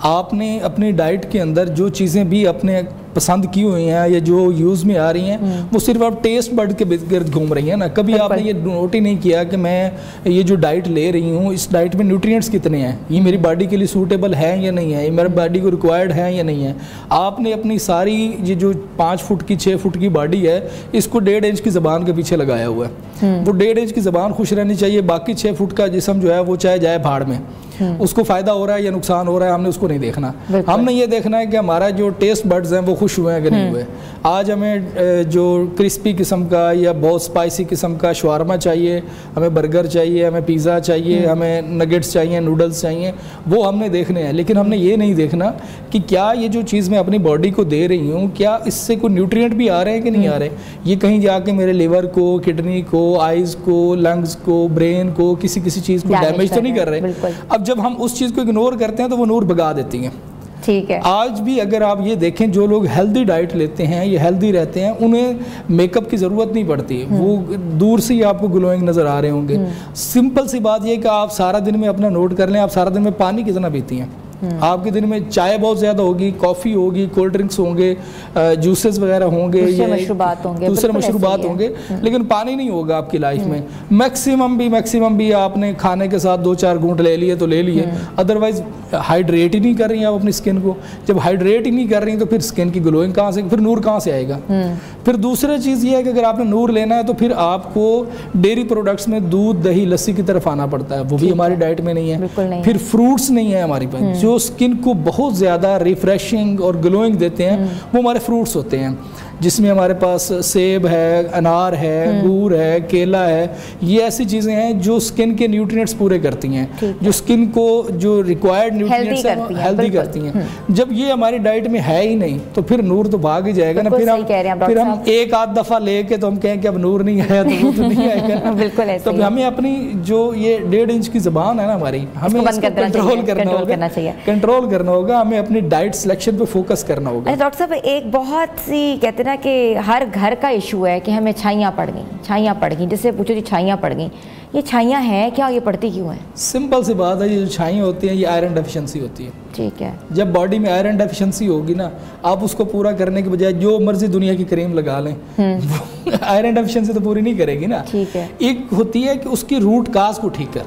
आपने अपनी डाइट के अंदर जो चीज़ें भी अपने पसंद की हुई हैं या जो यूज़ में आ रही हैं वो सिर्फ आप टेस्ट बड के गिर्द घूम रही हैं ना। कभी आपने ये नोट ही नहीं किया कि मैं ये जो डाइट ले रही हूँ इस डाइट में न्यूट्रिएंट्स कितने हैं, ये मेरी बॉडी के लिए सूटेबल है या नहीं है, ये मेरी बॉडी को रिक्वायर्ड है या नहीं है। आपने अपनी सारी ये जो 5 फुट की 6 फुट की बॉडी है इसको 1.5 इंच की ज़बान के पीछे लगाया हुआ है। वो 1.5 इंच की ज़बान खुश रहनी चाहिए, बाकी 6 फुट का जिस्म जो है वो चाहे जाए भाड़ में, उसको फ़ायदा हो रहा है या नुकसान हो रहा है हमने उसको नहीं देखना। हमने ये देखना है कि हमारा जो टेस्ट बड्स हैं वो खुश हुए हैं कि नहीं हुए। आज हमें जो क्रिस्पी किस्म का या बहुत स्पाइसी किस्म का शवारमा चाहिए, हमें बर्गर चाहिए, हमें पिज़्ज़ा चाहिए, हमें नगेट्स चाहिए, नूडल्स चाहिए, वो हमने देखने हैं। लेकिन हमने ये नहीं देखना कि क्या ये जो चीज़ मैं अपनी बॉडी को दे रही हूँ क्या इससे कोई न्यूट्रिएंट भी आ रहे हैं कि नहीं आ रहे, ये कहीं जाके मेरे लिवर को, किडनी को, आइज़ को, लंग्स को, ब्रेन को, किसी चीज़ को डैमेज तो नहीं कर रहे। अब जब हम उस चीज़ को इग्नोर करते हैं तो वो नूर भगा देती हैं। ठीक है। आज भी अगर आप ये देखें जो लोग हेल्दी डाइट लेते हैं या हेल्दी रहते हैं उन्हें मेकअप की ज़रूरत नहीं पड़ती, वो दूर से ही आपको ग्लोइंग नज़र आ रहे होंगे। सिंपल सी बात ये कि आप सारा दिन में अपना नोट कर लें, आप सारा दिन में पानी कितना पीती हैं। आपके दिन में चाय बहुत ज़्यादा होगी, कॉफ़ी होगी, कोल्ड ड्रिंक्स होंगे, जूसेस वगैरह होंगे, दूसरे मशरूबात होंगे, लेकिन पानी नहीं होगा आपकी लाइफ में। मैक्सिमम भी आपने खाने के साथ 2-4 घूंट ले लिए तो ले लिए, अदरवाइज हाइड्रेट ही नहीं कर रही हैं आप अपनी स्किन को। जब हाइड्रेट ही नहीं कर रही तो फिर स्किन की ग्लोइंग कहाँ से, फिर नूर कहाँ से आएगा। फिर दूसरी चीज़ ये है कि अगर आपने नूर लेना है तो फिर आपको डेयरी प्रोडक्ट्स में दूध, दही, लस्सी की तरफ आना पड़ता है, वो भी हमारी डाइट में नहीं है। फिर फ्रूट्स नहीं है हमारे पास जो स्किन को बहुत ज़्यादा रिफ्रेशिंग और ग्लोइंग देते हैं, वो हमारे फ्रूट्स होते हैं जिसमें हमारे पास सेब है, अनार है, अंगूर है, केला है। ये ऐसी चीज़ें हैं जो स्किन के न्यूट्रिएंट्स पूरे करती हैं, जो स्किन को जो रिक्वायर्ड न्यूट्रिएंट्स हैं हेल्दी करती हैं। जब ये हमारी डाइट में है ही नहीं तो फिर नूर तो भाग ही जाएगा ना। फिर हम एक आध दफ़ा लेके तो हम कहें कि अब नूर नहीं आया तो वो तो नहीं आएगा। बिल्कुल ऐसे तो हमें अपनी जो ये 1.5 इंच की ज़बान है ना हमारी, हमें कंट्रोल करना होगा, हमें अपनी डाइट सिलेक्शन पे फोकस करना होगा। डॉक्टर साहब एक बहुत सी कहते ना कि हर घर का इशू है कि हमें छाइयाँ पड़ गई, जिससे पूछो जी छाइयाँ पड़ गई, ये छाइयाँ हैं क्या, ये पड़ती क्यों है? सिंपल सी बात है, ये जो छाइयाँ होती हैं ये आयरन डेफिशिएंसी होती है। ठीक है। जब बॉडी में आयरन डेफिशिएंसी होगी ना, आप उसको पूरा करने के बजाय जो मर्जी दुनिया की क्रीम लगा लें आयरन डेफिशिएंसी तो पूरी नहीं करेगी ना। ठीक है। एक होती है कि उसकी रूट काज को ठीक कर।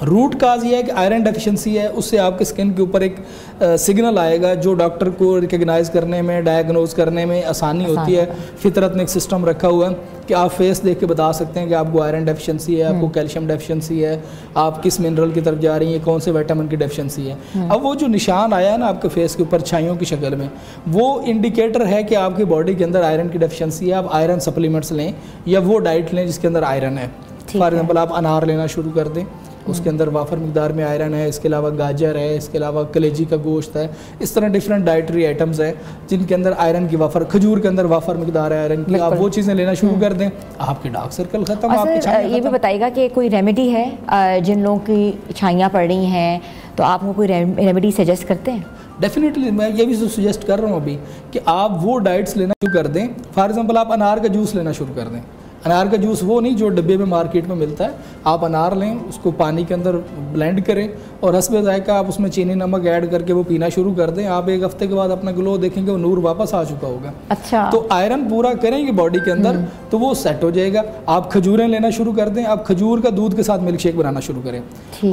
रूट काज ये है कि आयरन डेफिशिएंसी है, उससे आपके स्किन के ऊपर एक सिग्नल आएगा जो डॉक्टर को रिकग्नाइज करने में, डायग्नोज करने में आसानी होती है। फितरत ने एक सिस्टम रखा हुआ है कि आप फेस देख के बता सकते हैं कि आपको आयरन डेफिशिएंसी है, आपको कैल्शियम डेफिशिएंसी है, आप किस मिनरल की तरफ जा रही हैं, कौन से विटामिन की डेफिशिएंसी है। अब वो जो निशान आया है ना आपके फेस के ऊपर छाइयों की शक्ल में, वो इंडिकेटर है कि आपकी बॉडी के अंदर आयरन की डेफिशिएंसी है। आप आयरन सप्लीमेंट्स लें या वो डाइट लें जिसके अंदर आयरन है। फॉर एग्जाम्पल आप अनार लेना शुरू कर दें, उसके अंदर वाफर मिकदार में आयरन है। इसके अलावा गाजर है, इसके अलावा कलेजी का गोश्त है। इस तरह डिफरेंट डाइटरी आइटम्स हैं जिनके अंदर आयरन की वाफर, खजूर के अंदर वाफर मिकदार है आयरन की, आप वो चीज़ें लेना शुरू कर दें, आपके डार्क सर्कल खत्म। आपकी ये भी बताइएगा कि कोई रेमेडी है जिन लोगों की छाइयाँ पड़ रही हैं तो आप वो कोई रेमेडी सजेस्ट करते हैं? डेफिनेटली मैं ये भी सजेस्ट कर रहा हूँ अभी कि आप वो डाइट्स लेना शुरू कर दें। फॉर एग्जांपल आप अनार का जूस लेना शुरू कर दें। अनार का जूस वो नहीं जो डब्बे में मार्केट में मिलता है, आप अनार लें, उसको पानी के अंदर ब्लेंड करें और हस्बे ज़ायका आप उसमें चीनी नमक ऐड करके वो पीना शुरू कर दें। आप 1 हफ्ते के बाद अपना ग्लो देखेंगे, वो नूर वापस आ चुका होगा। अच्छा। तो आयरन पूरा करेंगे बॉडी के अंदर तो वो सेट हो जाएगा। आप खजूरें लेना शुरू कर दें, आप खजूर का दूध के साथ मिल्क शेक बनाना शुरू करें।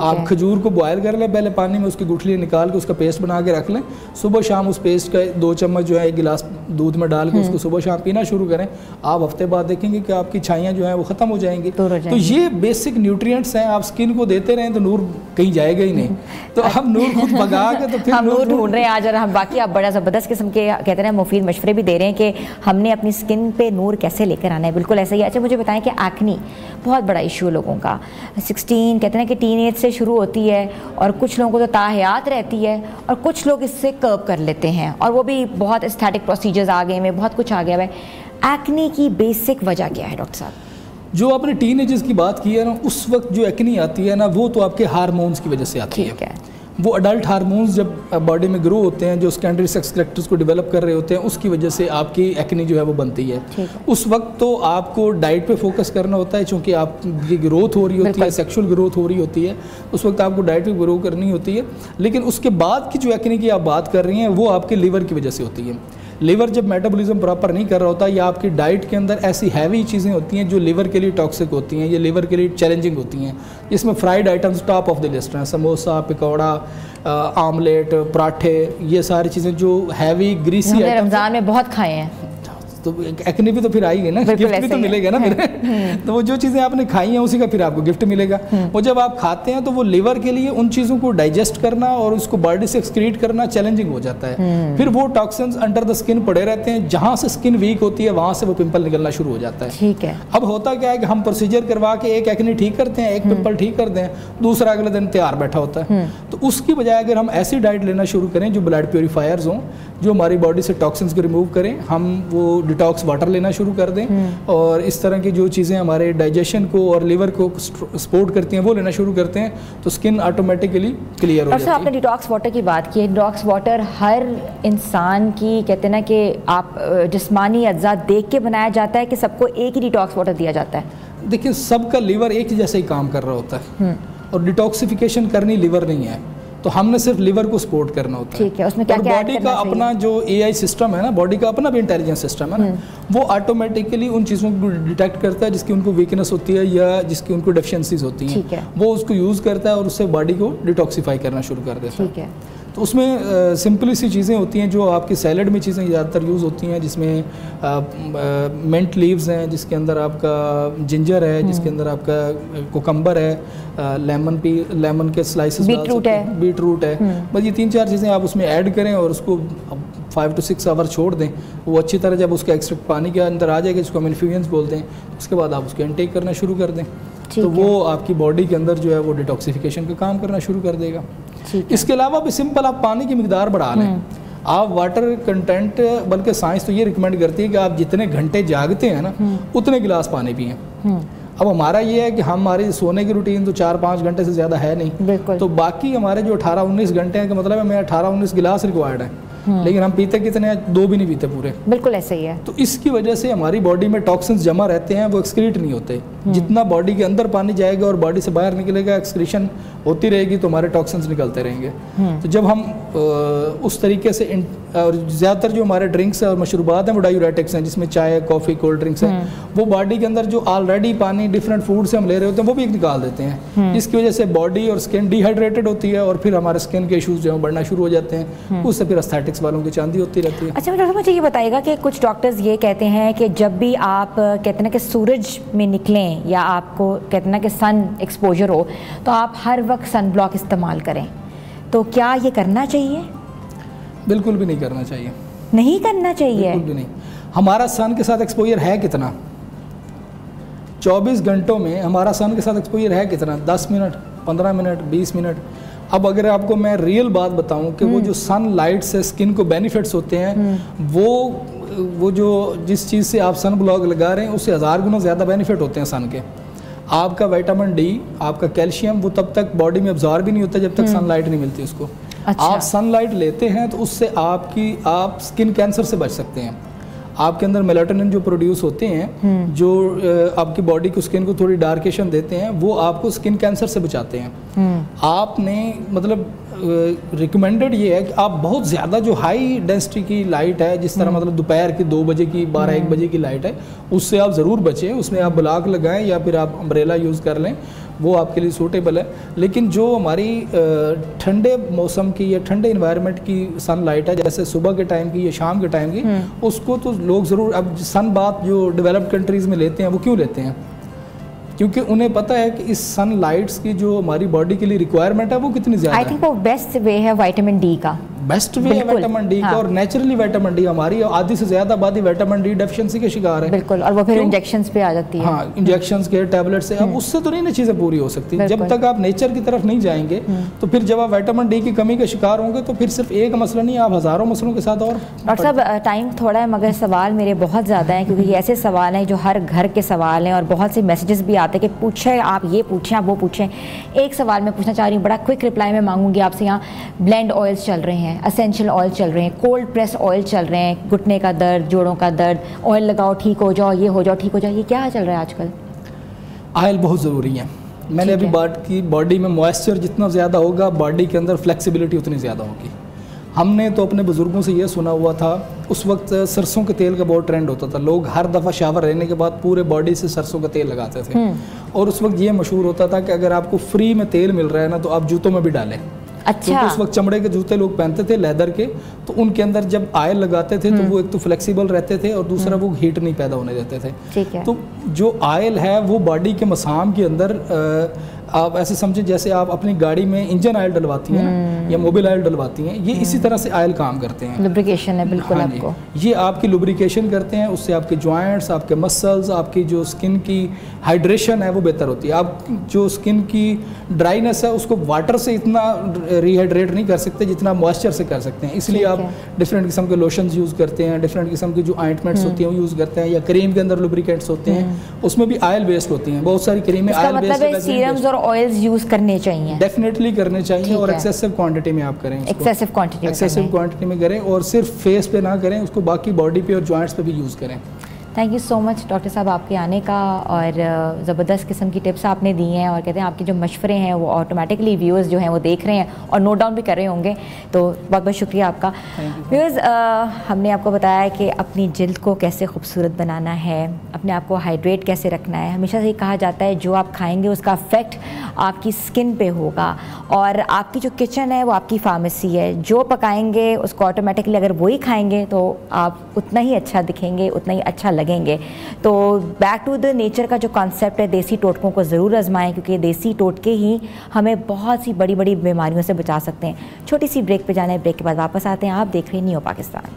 आप खजूर को बॉयल कर लें पहले पानी में, उसकी गुठली निकाल के उसका पेस्ट बना के रख लें। सुबह शाम उस पेस्ट का 2 चम्मच जो है 1 गिलास दूध में डाल के उसको सुबह शाम पीना शुरू करें। आप हफ्ते बाद देखेंगे कि आपकी छाइयाँ जो है वो खत्म हो जाएंगी। तो ये बेसिक न्यूट्रिएंट्स हैं, आप स्किन को देते रहें तो नूर कहीं जाएगा ही नहीं। तो हम नूर खुद भगा के तो फिर हम नूर ढूंढ रहे हैं आज, और हम बाकी आप बड़ा ज़बरदस्त किस्म के कहते हैं मुफीद मशवरे भी दे रहे हैं कि हमने अपनी स्किन पे नूर कैसे लेकर आना है। बिल्कुल ऐसा ही। अच्छा मुझे बताएं कि एक्नी बहुत बड़ा इशू है लोगों का। 16 कहते हैं कि टीन एज से शुरू होती है और कुछ लोगों को तो ताहयात रहती है और कुछ लोग इससे कर्ब कर लेते हैं और वो भी बहुत एस्थेटिक प्रोसीजर्स आ गए हैं, बहुत कुछ आ गया है। एक्नी की बेसिक वजह क्या है डॉक्टर साहब? जो आपने टीनेजर्स की बात की है ना, उस वक्त जो एक्नी आती है ना, वो तो आपके हार्मोन्स की वजह से आती है। वो अडल्ट हार्मोन्स जब बॉडी में ग्रो होते हैं, जो सेकेंडरी सेक्स करेक्टर्स को डेवलप कर रहे होते हैं, उसकी वजह से आपकी एक्नी जो है वो बनती है। उस वक्त तो आपको डाइट पे फोकस करना होता है, क्योंकि आपकी ग्रोथ हो रही होती है, सेक्सुअल ग्रोथ हो रही होती है, उस वक्त आपको डाइट पे ग्रो करनी होती है। लेकिन उसके बाद की जो एक्नी की आप बात कर रही हैं वो आपके लीवर की वजह से होती है। लिवर जब मेटाबॉलिज्म प्रॉपर नहीं कर रहा होता या आपकी डाइट के अंदर ऐसी हैवी चीज़ें होती हैं जो लिवर के लिए टॉक्सिक होती हैं, ये लिवर के लिए चैलेंजिंग होती हैं, जिसमें fried items top of the list हैं, समोसा, पकौड़ा, आमलेट, पराठे, ये सारी चीज़ें जो हैवी ग्रीसी रमज़ान में बहुत खाए हैं, तो एक्ने भी तो फिर आएगी ना, गिफ्ट भी तो मिलेगा ना फिर तो वो जो चीज़ें आपने खाई हैं उसी का फिर आपको गिफ्ट मिलेगा। वो जब आप खाते हैं तो वो लिवर के लिए उन चीज़ों को डाइजेस्ट करना और उसको बॉडी से एक्सक्रीट करना चैलेंजिंग हो जाता है। फिर वो टॉक्सिन्स अंडर द स्किन पड़े रहते हैं, जहाँ से स्किन वीक होती है वहाँ से वो पिंपल निकलना शुरू हो जाता है। ठीक है। अब होता क्या है कि हम प्रोसीजर करवा के एक एक्ने ठीक करते हैं, एक पिंपल ठीक करते हैं, दूसरा अगले दिन तैयार बैठा होता है। तो उसकी बजाय अगर हम ऐसी डाइट लेना शुरू करें जो ब्लड प्योरीफायर्स हों, जो हमारी बॉडी से टॉक्सिन्स को रिमूव करें, हम वो डिटॉक्स वाटर लेना शुरू कर दें और इस तरह की जो चीज़ें हमारे डाइजेशन को और लिवर को सपोर्ट करती हैं वो लेना शुरू करते हैं, तो स्किन ऑटोमेटिकली क्लियर हो जाती है। आपने डिटॉक्स वाटर की बात की है, डिटॉक्स वाटर हर इंसान की कहते हैं ना कि आप जिस्मानी अज्जा देख के बनाया जाता है कि सबको एक ही डिटॉक्स वाटर दिया जाता है? देखिए, सबका लिवर एक ही जैसे ही काम कर रहा होता है और डिटॉक्सिफिकेशन करनी लिवर नहीं है, तो हमने सिर्फ लिवर को सपोर्ट करना होता है। ठीक है, उसमें क्या क्या बॉडी का अपना जो AI सिस्टम है ना, बॉडी का अपना भी इंटेलिजेंस सिस्टम है ना, वो ऑटोमेटिकली उन चीज़ों को डिटेक्ट करता है जिसकी उनको वीकनेस होती है या जिसकी उनको डेफिशिएंसीज होती हैं, वो उसको यूज़ करता है और उससे बॉडी को डिटॉक्सिफाई करना शुरू कर देता है। ठीक है। तो उसमें सिंपली सी चीज़ें होती हैं जो आपकी सैलड में चीज़ें ज़्यादातर यूज़ होती हैं, जिसमें मिंट लीव्स हैं, जिसके अंदर आपका जिंजर है, जिसके अंदर आपका कोकम्बर है, लेमन के स्लाइसेस, बीट रूट है। बस ये 3-4 चीज़ें आप उसमें ऐड करें और उसको 5 to 6 आवर छोड़ दें। वो अच्छी तरह जब उसका एक्सट्रैक्ट पानी के अंदर आ जाएगा, जिसको हम इन्फ्यूजन्स बोलते हैं, उसके बाद आप उसको इनटेक करना शुरू कर दें, तो वो आपकी बॉडी के अंदर जो है वो डिटॉक्सिफिकेशन का काम करना शुरू कर देगा। इसके अलावा भी सिंपल आप पानी की मिकदार बढ़ा लें। आप वाटर कंटेंट, बल्कि साइंस तो ये रिकमेंड करती है कि आप जितने घंटे जागते हैं ना उतने गिलास पानी पिएं। अब हमारा ये है कि हमारी सोने की रूटीन तो 4-5 घंटे से ज़्यादा है नहीं, तो बाकी हमारे जो 18-19 घंटे हैं, का मतलब है मेरा 18-19 गिलास रिक्वायर्ड है, लेकिन हम पीते कितने हैं? 2 भी नहीं पीते पूरे। बिल्कुल ऐसे ही है। तो इसकी वजह से हमारी बॉडी में टॉक्सिन्स जमा रहते हैं, वो एक्सक्रीट नहीं होते। जितना बॉडी के अंदर पानी जाएगा और बॉडी से बाहर निकलेगा, एक्सक्रीशन होती रहेगी, तो हमारे टॉक्सिन्स निकलते रहेंगे। तो जब हम उस तरीके से और ज़्यादातर जो हमारे ड्रिंक्स और मशरूबात हैं वो डायूरेटिक्स हैं, जिसमें चाय, कॉफ़ी, कोल्ड ड्रिंक्स हैं, वो बॉडी के अंदर जो ऑलरेडी पानी डिफरेंट फूड से हम ले रहे होते हैं वो भी निकाल देते हैं, जिसकी वजह से बॉडी और स्किन डिहाइड्रेटेड होती है और फिर हमारे स्किन के इश्यूज जो हैं बढ़ना शुरू हो जाते हैं। उससे फिर एस्थेटिक्स वालों की चांदी होती रहती है। अच्छा डॉक्टर, मुझे ये बताइएगा कि कुछ डॉक्टर्स ये कहते हैं कि जब भी आप कहते हैं ना कि सूरज में निकलें या आपको कहते हैं ना कि सन एक्सपोजर हो, तो आप हर वक्त सन ब्लॉक इस्तेमाल करें, तो क्या ये करना चाहिए? बिल्कुल भी नहीं करना चाहिए। नहीं करना चाहिए? बिल्कुल भी नहीं। हमारा सन के साथ एक्सपोजर है कितना? 24 घंटों में हमारा सन के साथ एक्सपोजर है कितना? 10 मिनट, 15 मिनट, 20 मिनट। अब अगर आपको मैं रियल बात बताऊं कि वो जो सन लाइट से स्किन को बेनिफिट्स होते हैं, वो जो जिस चीज़ से आप सन ब्लॉक लगा रहे हैं उससे 1000 गुना ज़्यादा बेनिफिट होते हैं सन के। आपका विटामिन डी, आपका कैल्शियम, वो तब तक बॉडी में अब्जॉर्ब भी नहीं होता जब तक सनलाइट नहीं मिलती उसको। अच्छा। आप सनलाइट लेते हैं तो उससे आप स्किन कैंसर से बच सकते हैं। आपके अंदर मेलाटोनिन जो प्रोड्यूस होते हैं, जो आपकी बॉडी को, स्किन को थोड़ी डार्केशन देते हैं, वो आपको स्किन कैंसर से बचाते हैं। आपने मतलब रिकमेंडेड ये है कि आप बहुत ज़्यादा जो हाई डेंसिटी की लाइट है, जिस तरह मतलब दोपहर की 2 बजे की, 12-1 बजे की लाइट है, उससे आप ज़रूर बचें। उसमें आप ब्लॉक लगाएं या फिर आप अम्ब्रेला यूज़ कर लें, वो आपके लिए सूटेबल है। लेकिन जो हमारी ठंडे मौसम की या ठंडे इन्वायरमेंट की सनलाइट है, जैसे सुबह के टाइम की या शाम के टाइम की, उसको तो लोग ज़रूर, अब सन बाथ जो डेवलप्ड कंट्रीज़ में लेते हैं, वो क्यों लेते हैं? क्योंकि उन्हें पता है कि इस सन लाइट्स की जो हमारी बॉडी के लिए रिक्वायरमेंट है वो कितनी ज़्यादा है। आई थिंक वो बेस्ट वे है विटामिन डी का, बेस्ट वे है विटामिन डी का। और नेचुरली विटामिन डी, हमारी आधी से ज़्यादा आबादी विटामिन डी डेफिशिएंसी के शिकार है। बिल्कुल, और वो फिर इंजेक्शंस पे आ जाती है। हाँ, इंजेक्शंस के, टैबलेट से। अब उससे तो नहीं ना चीज़ें पूरी हो सकती। जब तक आप नेचर की तरफ नहीं जाएंगे, तो फिर जब आप विटामिन डी की कमी का शिकार होंगे, तो फिर सिर्फ एक मसला नहीं, आप हज़ारों मसलों के साथ। और डॉक्टर साहब, टाइम थोड़ा है मगर सवाल मेरे बहुत ज़्यादा हैं, क्योंकि ये ऐसे सवाल हैं जो हर घर के सवाल हैं और बहुत से मैसेजेस भी आते हैं कि पूछे आप ये पूछें, आप वो पूछें। एक सवाल मैं पूछना चाह रही हूँ, बड़ा क्विक रिप्लाई मैं मांगूंगी आपसे। यहाँ ब्लेंड ऑयल्स चल रहे हैं, असेंशियल ऑयल चल रहे हैं, कोल्ड प्रेस ऑयल चल रहे हैं, घुटने का दर्द, जोड़ों का दर्द, ऑयल लगाओ ठीक हो जाओ, ये हो जाओ ठीक हो जाओ, ये क्या चल रहा है आजकल? ऑयल बहुत ज़रूरी है। मैंने अभी बात की, बॉडी में मॉइस्चर जितना ज़्यादा होगा, बॉडी के अंदर फ्लेक्सिबिलिटी उतनी ज़्यादा होगी। हमने तो अपने बुज़ुर्गों से ये सुना हुआ था, उस वक्त सरसों के तेल का बहुत ट्रेंड होता था, लोग हर दफ़ा शावर रहने के बाद पूरे बॉडी से सरसों का तेल लगाते थे। और उस वक्त ये मशहूर होता था कि अगर आपको फ्री में तेल मिल रहा है ना तो आप जूतों में भी डालें। अच्छा। क्योंकि उस वक्त चमड़े के जूते लोग पहनते थे, लेदर के, तो उनके अंदर जब ऑयल लगाते थे तो वो एक तो फ्लेक्सिबल रहते थे और दूसरा वो हीट नहीं पैदा होने देते थे। ठीक है। तो जो ऑयल है वो बॉडी के मसाम के अंदर आप ऐसे समझें जैसे आप अपनी गाड़ी में इंजन ऑयल डलवाती हैं या मोबिल ऑयल डलवाती हैं, ये इसी तरह से ऑयल काम करते हैं। लुब्रिकेशन है बिल्कुल। हाँ आपको ये आपकी लुब्रिकेशन करते हैं, उससे आपके जॉइंट्स, आपके मसल्स, आपकी जो स्किन की हाइड्रेशन है वो बेहतर होती है। आप जो स्किन की ड्राइनेस है उसको वाटर से इतना रिहाइड्रेट नहीं कर सकते जितना मॉइस्चर से कर सकते हैं, इसलिए आप डिफरेंट किस्म के लोशंस यूज़ करते हैं, डिफरेंट किस्म की जो ऑइंटमेंट्स होती हैं वो यूज़ करते हैं, या क्रीम के अंदर लुब्रिकेंट्स होते हैं, उसमें भी ऑयल बेस्ड होती हैं। बहुत सारी क्रीमें ऑयल बेस्ड ऑयल्स यूज करने चाहिए, डेफिनेटली करने चाहिए, और एक्सेसिव क्वांटिटी में आप करें, एक्सेसिव क्वांटिटी में करें, और सिर्फ फेस पे ना करें, उसको बाकी बॉडी पे और जॉइंट्स पे भी यूज़ करें। Thank you so much doctor साहब आपके आने का, और ज़बरदस्त किस्म की टिप्स आपने दी हैं, और कहते हैं आपके जो मशवरे हैं वो ऑटोमेटिकली व्यूअर्स जो हैं वो देख रहे हैं और नोट डाउन भी कर रहे होंगे, तो बहुत बहुत शुक्रिया आपका। व्यूअर्स, हमने आपको बताया कि अपनी जिल्द को कैसे खूबसूरत बनाना है, अपने आप को हाइड्रेट कैसे रखना है। हमेशा से कहा जाता है जो आप खाएँगे उसका अफेक्ट आपकी स्किन पे होगा, और आपकी जो किचन है वो आपकी फार्मेसी है, जो पकाएंगे उसको ऑटोमेटिकली अगर वही खाएंगे तो आप उतना ही अच्छा दिखेंगे, उतना ही अच्छा लगेंगे। तो बैक टू द नेचर का जो कॉन्सेप्ट है, देसी टोटकों को ज़रूर आजमाएं, क्योंकि देसी टोटके ही हमें बहुत सी बड़ी बड़ी बीमारियों से बचा सकते हैं। छोटी सी ब्रेक पे जाना है, ब्रेक के बाद वापस आते हैं। आप देख रहे हैं नियो पाकिस्तान।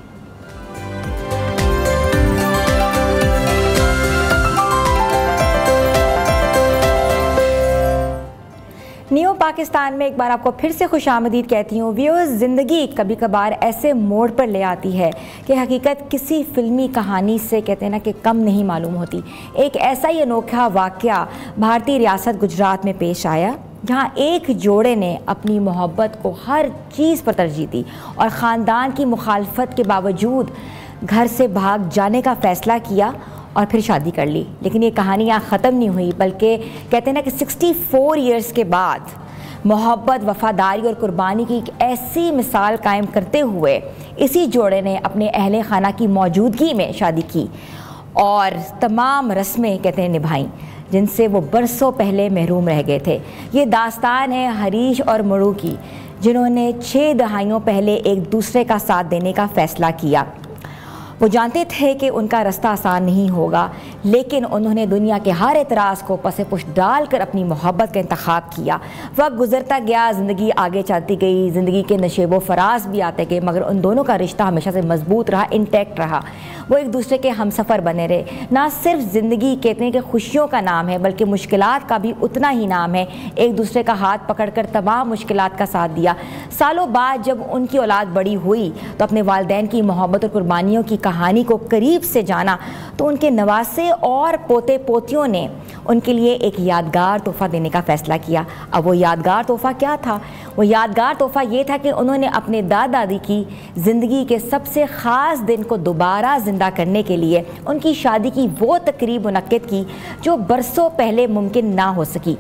नियो पाकिस्तान में एक बार आपको फिर से खुशामदीद कहती हूँ। व्यूअर्स, ज़िंदगी कभी कभार ऐसे मोड़ पर ले आती है कि हकीकत किसी फिल्मी कहानी से कहते हैं ना कि कम नहीं मालूम होती। एक ऐसा ही अनोखा वाक़या भारतीय रियासत गुजरात में पेश आया, जहाँ एक जोड़े ने अपनी मोहब्बत को हर चीज़ पर तरजीह दी और ख़ानदान की मुखालफत के बावजूद घर से भाग जाने का फ़ैसला किया और फिर शादी कर ली। लेकिन ये कहानी यहाँ ख़त्म नहीं हुई, बल्कि कहते हैं ना कि 64 ईयर्स के बाद मोहब्बत, वफ़ादारी और कुर्बानी की एक ऐसी मिसाल कायम करते हुए इसी जोड़े ने अपने अहले खाना की मौजूदगी में शादी की और तमाम रस्में कहते हैं निभाईं जिनसे वो बरसों पहले महरूम रह गए थे। ये दास्तान है हरीश और मरू की, जिन्होंने 6 दहाइयों पहले एक दूसरे का साथ देने का फ़ैसला किया। वो जानते थे कि उनका रास्ता आसान नहीं होगा, लेकिन उन्होंने दुनिया के हर एतराज़ को पसे पुष्ट डालकर अपनी मोहब्बत का इंतखाब किया। वक्त गुजरता गया, ज़िंदगी आगे चलती गई, ज़िंदगी के नशेबो फराज भी आते गए, मगर उन दोनों का रिश्ता हमेशा से मजबूत रहा, इंटैक्ट रहा। वो एक दूसरे के हमसफ़र बने रहे। ना सिर्फ ज़िंदगी कहते हैं कि खुशियों का नाम है, बल्कि मुश्किलात का भी उतना ही नाम है। एक दूसरे का हाथ पकड़कर तमाम मुश्किलात का साथ दिया। सालों बाद जब उनकी औलाद बड़ी हुई तो अपने वालिदैन की मोहब्बत और कुर्बानियों की कहानी को करीब से जाना, तो उनके नवासे और पोते पोतियों ने उनके लिए एक यादगार तोहफ़ा देने का फ़ैसला किया। अब वो यादगार तोहफ़ा क्या था? वो यादगार तोहफ़ा ये था कि उन्होंने अपने दादा दादी की ज़िंदगी के सबसे ख़ास दिन को दोबारा ज़िंदा करने के लिए उनकी शादी की वो तकरीब मुनक्किद की जो बरसों पहले मुमकिन ना हो सकी।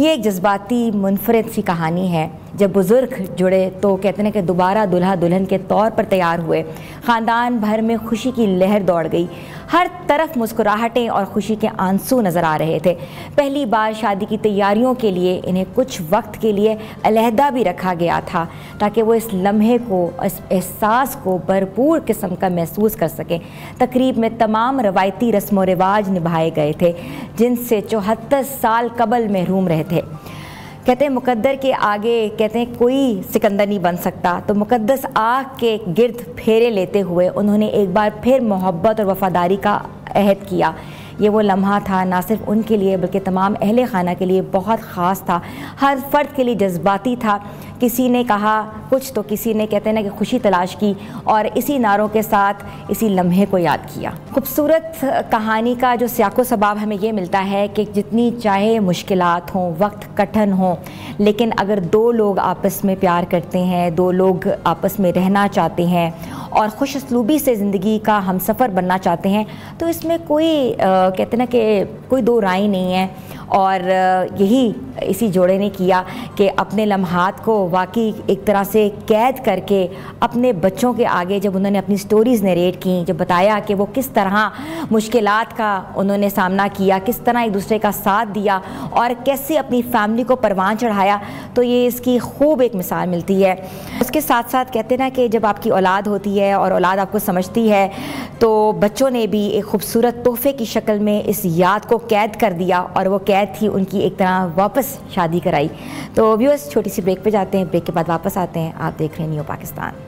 ये एक जज्बाती मुनफरिद सी कहानी है। जब बुज़ुर्ग जुड़े तो कहते हैं कि दोबारा दुल्हा दुल्हन के तौर पर तैयार हुए। ख़ानदान भर में खुशी की लहर दौड़ गई, हर तरफ मुस्कुराहटें और खुशी के आंसू नज़र आ रहे थे। पहली बार शादी की तैयारियों के लिए इन्हें कुछ वक्त के लिए अलहदा भी रखा गया था, ताकि वो इस लम्हे को, इस एहसास को भरपूर किस्म का महसूस कर सकें। तकरीब में तमाम रवायती रस्म व रिवाज निभाए गए थे जिनसे 74 साल कबल महरूम रहे थे। कहते हैं मुकद्दर के आगे कहते हैं कोई सिकंदर नहीं बन सकता, तो मुकद्दस आग के गिर्द फेरे लेते हुए उन्होंने एक बार फिर मोहब्बत और वफ़ादारी का अहद किया। ये वो लम्हा था ना सिर्फ उनके लिए बल्कि तमाम अहले खाना के लिए बहुत ख़ास था, हर फ़र्द के लिए जज्बाती था। किसी ने कहा कुछ तो किसी ने कहते हैं ना कि खुशी तलाश की और इसी नारों के साथ इसी लम्हे को याद किया। खूबसूरत कहानी का जो सियाको सबाब हमें ये मिलता है कि जितनी चाहे मुश्किलात हों, वक्त कठिन हों, लेकिन अगर दो लोग आपस में प्यार करते हैं, दो लोग आपस में रहना चाहते हैं और खुश असलूबी से ज़िंदगी का हम सफ़र बनना चाहते हैं, तो इसमें कोई कहते ना कि कोई दो राय नहीं है। और यही इसी जोड़े ने किया कि अपने लम्हात को वाकई एक तरह से कैद करके अपने बच्चों के आगे जब उन्होंने अपनी स्टोरीज़ नरेट की, जब बताया कि वो किस तरह मुश्किलात का उन्होंने सामना किया, किस तरह एक दूसरे का साथ दिया और कैसे अपनी फैमिली को परवान चढ़ाया, तो ये इसकी खूब एक मिसाल मिलती है। उसके साथ साथ कहते ना कि जब आपकी औलाद होती है और औलाद आपको समझती है, तो बच्चों ने भी एक खूबसूरत तोहफे की शक्ल में इस याद को कैद कर दिया और वो कैद थी उनकी एक तरह वापस शादी कराई। तो व्यूअर्स, छोटी सी ब्रेक पे जाते हैं, ब्रेक के बाद वापस आते हैं। आप देख रहे हैं न्यू पाकिस्तान।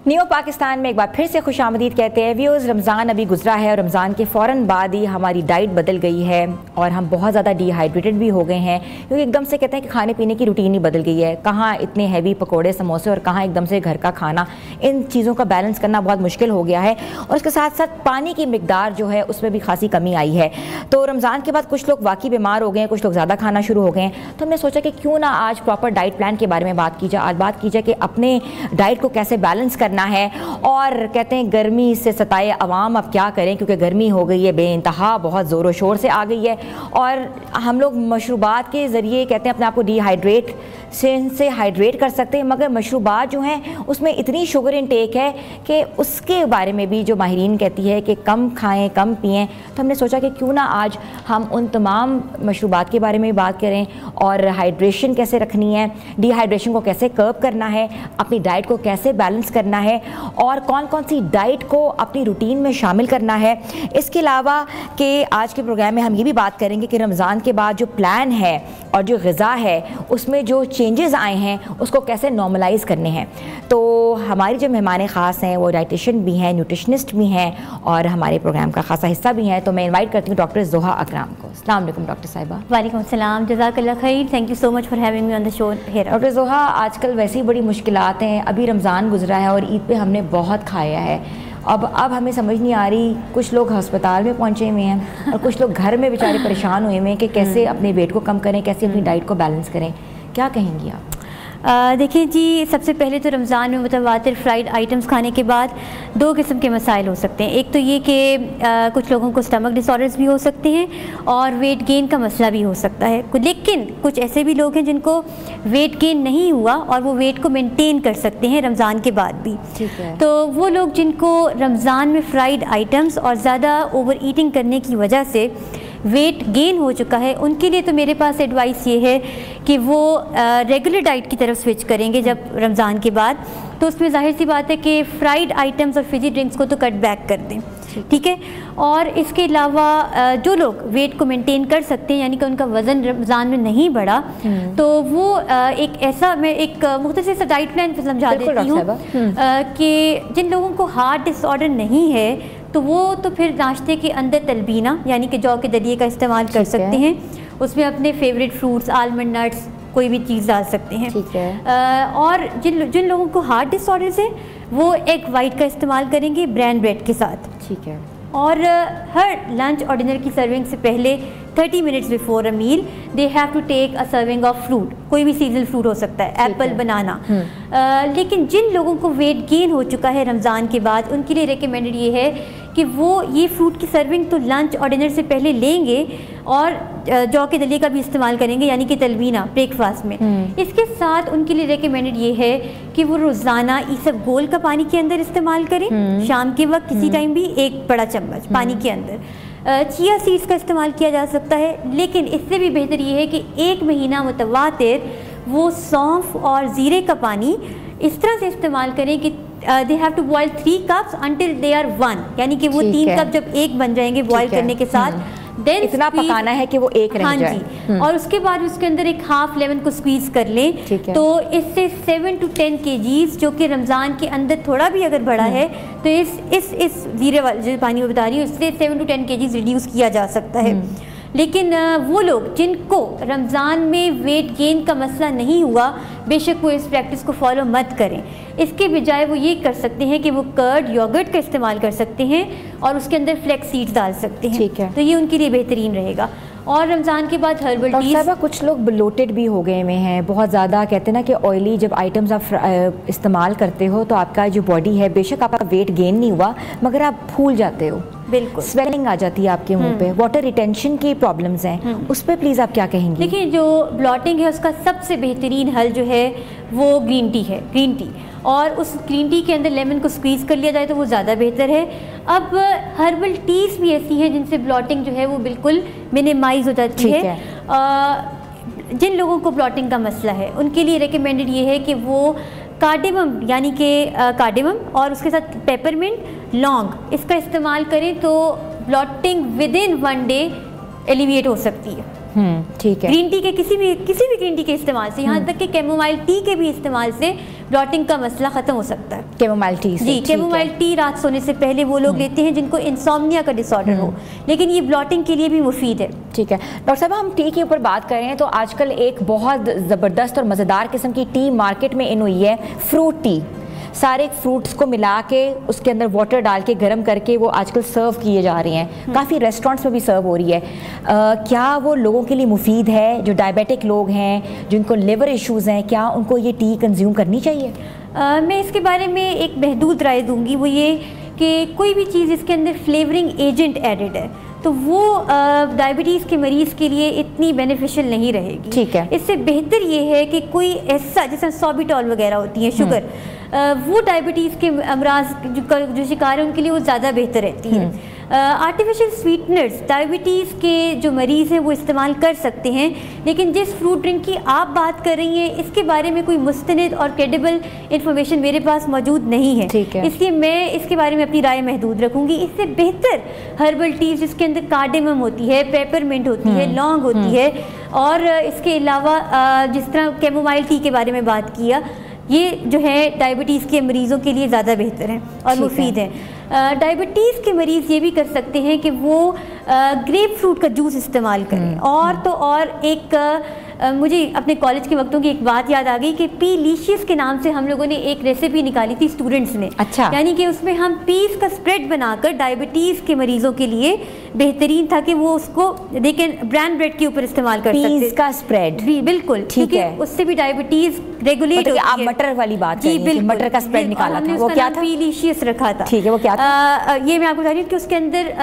न्यू पाकिस्तान में एक बार फिर से खुशामदीद कहते हैं। व्यूअर्स, रमज़ान अभी गुजरा है और रमज़ान के फ़ौरन बाद ही हमारी डाइट बदल गई है और हम बहुत ज़्यादा डिहाइड्रेटेड भी हो गए हैं, क्योंकि एकदम से कहते हैं कि खाने पीने की रूटीन ही बदल गई है। कहाँ इतने हैवी पकोड़े समोसे और कहाँ एकदम से घर का खाना, इन चीज़ों का बैलेंस करना बहुत मुश्किल हो गया है। और उसके साथ साथ पानी की मिकदार जो है उसमें भी खासी कमी आई है। तो रमज़ान के बाद कुछ लोग वाकई बीमार हो गए हैं, कुछ लोग ज़्यादा खाना शुरू हो गए हैं। तो हमने सोचा कि क्यों ना आज प्रॉपर डाइट प्लान के बारे में बात की जाए। आज बात की जाए कि अपने डाइट को कैसे बैलेंस करना है। और कहते हैं गर्मी से सताए अवाम अब क्या करें, क्योंकि गर्मी हो गई है बेइंतहा, बहुत ज़ोरों शोर से आ गई है। और हम लोग मशरूबात के ज़रिए कहते हैं अपने आप को डिहाइड्रेट से हाइड्रेट कर सकते हैं, मगर मशरूबात जो हैं उसमें इतनी शुगर इनटेक है कि उसके बारे में भी जो माहिरीन कहती है कि कम खाएं, कम पिएं। तो हमने सोचा कि क्यों ना आज हम उन तमाम मशरूबात के बारे में बात करें और हाइड्रेशन कैसे रखनी है, डिहाइड्रेशन को कैसे कर्ब करना है, अपनी डाइट को कैसे बैलेंस करना है और कौन कौन सी डाइट को अपनी रूटीन में शामिल करना है। इसके अलावा कि आज के प्रोग्राम में हम ये भी बात करेंगे कि रमज़ान के बाद जो प्लान है और जो ग़िज़ा है उसमें जो चेंजेस आए हैं उसको कैसे नॉर्मलाइज़ करने हैं। तो हमारी जो मेहमान ख़ास हैं वो डाइटिशियन भी हैं, न्यूट्रिशनिस्ट भी हैं और हमारे प्रोग्राम का खासा हिस्सा भी हैं। तो मैं इनवाइट करती हूँ डॉक्टर ज़ोहा अकराम को। अस्सलाम वालेकुम डॉक्टर साहिबा। वालेकुम अस्सलाम, जज़ाकल्लाह खैर, thank you so much for having me on the show here. Doctor Zoha, आजकल वैसे ही बड़ी मुश्किलात हैं। अभी रमज़ान गुजरा है और ईद पे हमने बहुत खाया है। अब हमें समझ नहीं आ रही, कुछ लोग अस्पताल में पहुंचे हुए हैं और कुछ लोग घर में बेचारे परेशान हुए हैं कि कैसे अपने वेट को कम करें, कैसे अपनी डाइट को बैलेंस करें। क्या कहेंगी आप? देखिए जी, सबसे पहले तो रमज़ान में मुतवातिर फ्राइड आइटम्स खाने के बाद दो किस्म के मसाइल हो सकते हैं। एक तो ये कि कुछ लोगों को स्टमक डिसऑर्डर्स भी हो सकते हैं और वेट गेन का मसला भी हो सकता है। लेकिन कुछ ऐसे भी लोग हैं जिनको वेट गेन नहीं हुआ और वो वेट को मेंटेन कर सकते हैं रमज़ान के बाद भी। ठीक है। तो वो लोग जिनको रमज़ान में फ्राइड आइटम्स और ज़्यादा ओवर ईटिंग करने की वजह से वेट गेन हो चुका है, उनके लिए तो मेरे पास एडवाइस ये है कि वो रेगुलर डाइट की तरफ स्विच करेंगे जब रमज़ान के बाद। तो उसमें जाहिर सी बात है कि फ्राइड आइटम्स और फिजी ड्रिंक्स को तो कट बैक कर दें, ठीक है। और इसके अलावा जो लोग वेट को मेंटेन कर सकते हैं, यानी कि उनका वज़न रमज़ान में नहीं बढ़ा, तो वो एक ऐसा, मैं एक मुख्तसर सा डाइट प्लान समझा देती हूँ कि जिन लोगों को हार्ट डिसऑर्डर नहीं है तो वो तो फिर नाश्ते के अंदर तलबीना यानी कि जौ के दलिए का इस्तेमाल कर सकते हैं। उसमें अपने फेवरेट फ्रूट्स, आलमंड नट्स, कोई भी चीज़ डाल सकते हैं। ठीक है। और जिन लोगों को हार्ट डिसऑर्डर्स है वो एग वाइट का इस्तेमाल करेंगे ब्राउन ब्रेड के साथ। ठीक है। और हर लंच और डिनर की सर्विंग से पहले 30 minutes before a meal they have to take a serving of fruit. कोई भी सीजनल फ्रूट हो सकता है, एप्पल, बनाना। लेकिन जिन लोगों को वेट गेन हो चुका है रमज़ान के बाद, उनके लिए रिकमेंडेड ये है कि वो ये फ्रूट की सर्विंग तो लंच और डिनर से पहले लेंगे और जौ के दलिए का भी इस्तेमाल करेंगे यानी कि तलबीना ब्रेकफास्ट में। इसके साथ उनके लिए रिकमेंडेड ये है कि वो रोज़ाना ईसब गोल का पानी के अंदर इस्तेमाल करें, शाम के वक्त किसी टाइम भी 1 बड़ा चम्मच पानी के अंदर। चिया सीड्स का इस्तेमाल किया जा सकता है, लेकिन इससे भी बेहतर ये है कि 1 महीना मुतवातिर वो सौंफ और ज़ीरे का पानी इस तरह से इस्तेमाल करें कि they have to boil 3 cups until they are 1, यानी कि वो 3 कप जब 1 बन जाएंगे बॉयल करने के साथ, देन इतना पकाना है कि वो 1 रह जाए। जी। और उसके बाद उसके अंदर एक हाफ लेमन को स्क्वीज कर लें। तो इससे 7 to 10 kgs, जो कि रमज़ान के अंदर थोड़ा भी अगर बढ़ा है तो इस जीरे वाले जो पानी में बता रही हूँ, इससे 7 to 10 kgs रिड्यूस किया जा सकता है। लेकिन वो लोग जिनको रमज़ान में वेट गेन का मसला नहीं हुआ, बेशक वो इस प्रैक्टिस को फॉलो मत करें। इसके बजाय वो ये कर सकते हैं कि वो कर्ड, योगर्ट का इस्तेमाल कर सकते हैं और उसके अंदर फ्लेक्स सीड्स डाल सकते हैं। ठीक है। तो ये उनके लिए बेहतरीन रहेगा। और रमज़ान के बाद हर्बल डॉक्टर टी। साहबा कुछ लोग ब्लोटेड भी हो गए में हैं, बहुत ज़्यादा कहते हैं ना कि ऑयली जब आइटम्स आप इस्तेमाल करते हो तो आपका जो बॉडी है, बेशक आपका वेट गेन नहीं हुआ मगर आप फूल जाते हो, बिल्कुल स्वेलिंग आ जाती है आपके मुंह पे, वाटर रिटेंशन की प्रॉब्लम्स हैं, उस पर प्लीज़ आप क्या कहेंगी? देखिए, जो ब्लॉटिंग है उसका सबसे बेहतरीन हल जो है वो ग्रीन टी है, ग्रीन टी। और उस ग्रीन टी के अंदर लेमन को स्क्वीज़ कर लिया जाए तो वो ज़्यादा बेहतर है। अब हर्बल टीज़ भी ऐसी हैं जिनसे ब्लॉटिंग जो है वो बिल्कुल मिनिमाइज़ हो जाती है। जिन लोगों को ब्लॉटिंग का मसला है उनके लिए रिकमेंडेड ये है कि वो कार्डेमम यानी कि कार्डेमम और उसके साथ पेपरमिंट, लौंग इसका इस्तेमाल करें तो blotting with in 1 day alleviate हो सकती है। ठीक है। ग्रीन टी के किसी भी ग्रीन टी के इस्तेमाल से, यहाँ तक कि कैमोमाइल टी के भी इस्तेमाल से ब्लॉटिंग का मसला ख़त्म हो सकता है। कैमोमाइल टी से? जी, कैमोमाइल टी रात सोने से पहले वो लोग लेते हैं जिनको इंसोम्निया का डिसऑर्डर हो, लेकिन ये ब्लॉटिंग के लिए भी मुफीद है। ठीक है डॉक्टर साहब, हम टी के ऊपर बात कर रहे हैं तो आजकल एक बहुत ज़बरदस्त और मज़ेदार किस्म की टी मार्केट में इन हुई है, फ्रूट टी। सारे फ्रूट्स को मिला के उसके अंदर वाटर डाल के गर्म करके वो आजकल सर्व किए जा रहे हैं, काफ़ी रेस्टोरेंट्स में भी सर्व हो रही है। क्या वो लोगों के लिए मुफीद है? जो डायबिटिक लोग हैं, जिनको लिवर इश्यूज़ हैं, क्या उनको ये टी कंज्यूम करनी चाहिए? मैं इसके बारे में एक महदूद राय दूंगी, वो ये कि कोई भी चीज़ इसके अंदर फ्लेवरिंग एजेंट एडेड है तो वो डायबिटीज़ के मरीज़ के लिए इतनी बेनिफिशियल नहीं रहेगी। ठीक है। इससे बेहतर ये है कि कोई ऐसा, जैसे सॉबिटॉल वगैरह होती है शुगर, वो डायबिटीज़ के अमराज जो शिकार है उनके लिए वो ज़्यादा बेहतर रहती है। आर्टिफिशियल स्वीटनर्स डायबिटीज़ के जो मरीज़ हैं वो इस्तेमाल कर सकते हैं, लेकिन जिस फ्रूट ड्रिंक की आप बात कर रही हैं इसके बारे में कोई मुस्तनिद और क्रेडिबल इंफॉर्मेशन मेरे पास मौजूद नहीं है। ठीक है। इसलिए मैं इसके बारे में अपनी राय महदूद रखूँगी। इससे बेहतर हर्बल टीज़ जिसके अंदर कार्डेमम होती है, पेपरमिंट होती है, लौंग होती है, और इसके अलावा जिस तरह कैमोमाइल टी के बारे में बात किया, ये जो है डायबिटीज़ के मरीज़ों के लिए ज़्यादा बेहतर हैं और मुफीद हैं। डायबिटीज़ के मरीज़ ये भी कर सकते हैं कि वो ग्रेप फ्रूट का जूस इस्तेमाल करें। और तो और एक मुझे अपने कॉलेज के वक्तों की एक बात याद आ गई कि पीलीशियस के नाम से हम लोगों ने एक रेसिपी निकाली थी स्टूडेंट्स ने। अच्छा। यानी कि उसमें हम पीस का स्प्रेड बनाकर डायबिटीज़ के मरीज़ों के लिए बेहतरीन था कि वो उसको लेकिन ब्रांड ब्रेड के ऊपर इस्तेमाल कर सकते। पीस का स्प्रेड? जी बिल्कुल, ठीक है। उससे भी डायबिटीज़ रेगुलेट होती है। आप मटर वाली बात कर रही हैं, मटर का स्प्रेड निकाला था, वो क्या था? पीलीशियस रखा था। ठीक है, वो क्या था? ये मैं आपको बता रही हूँ कि उसके अंदर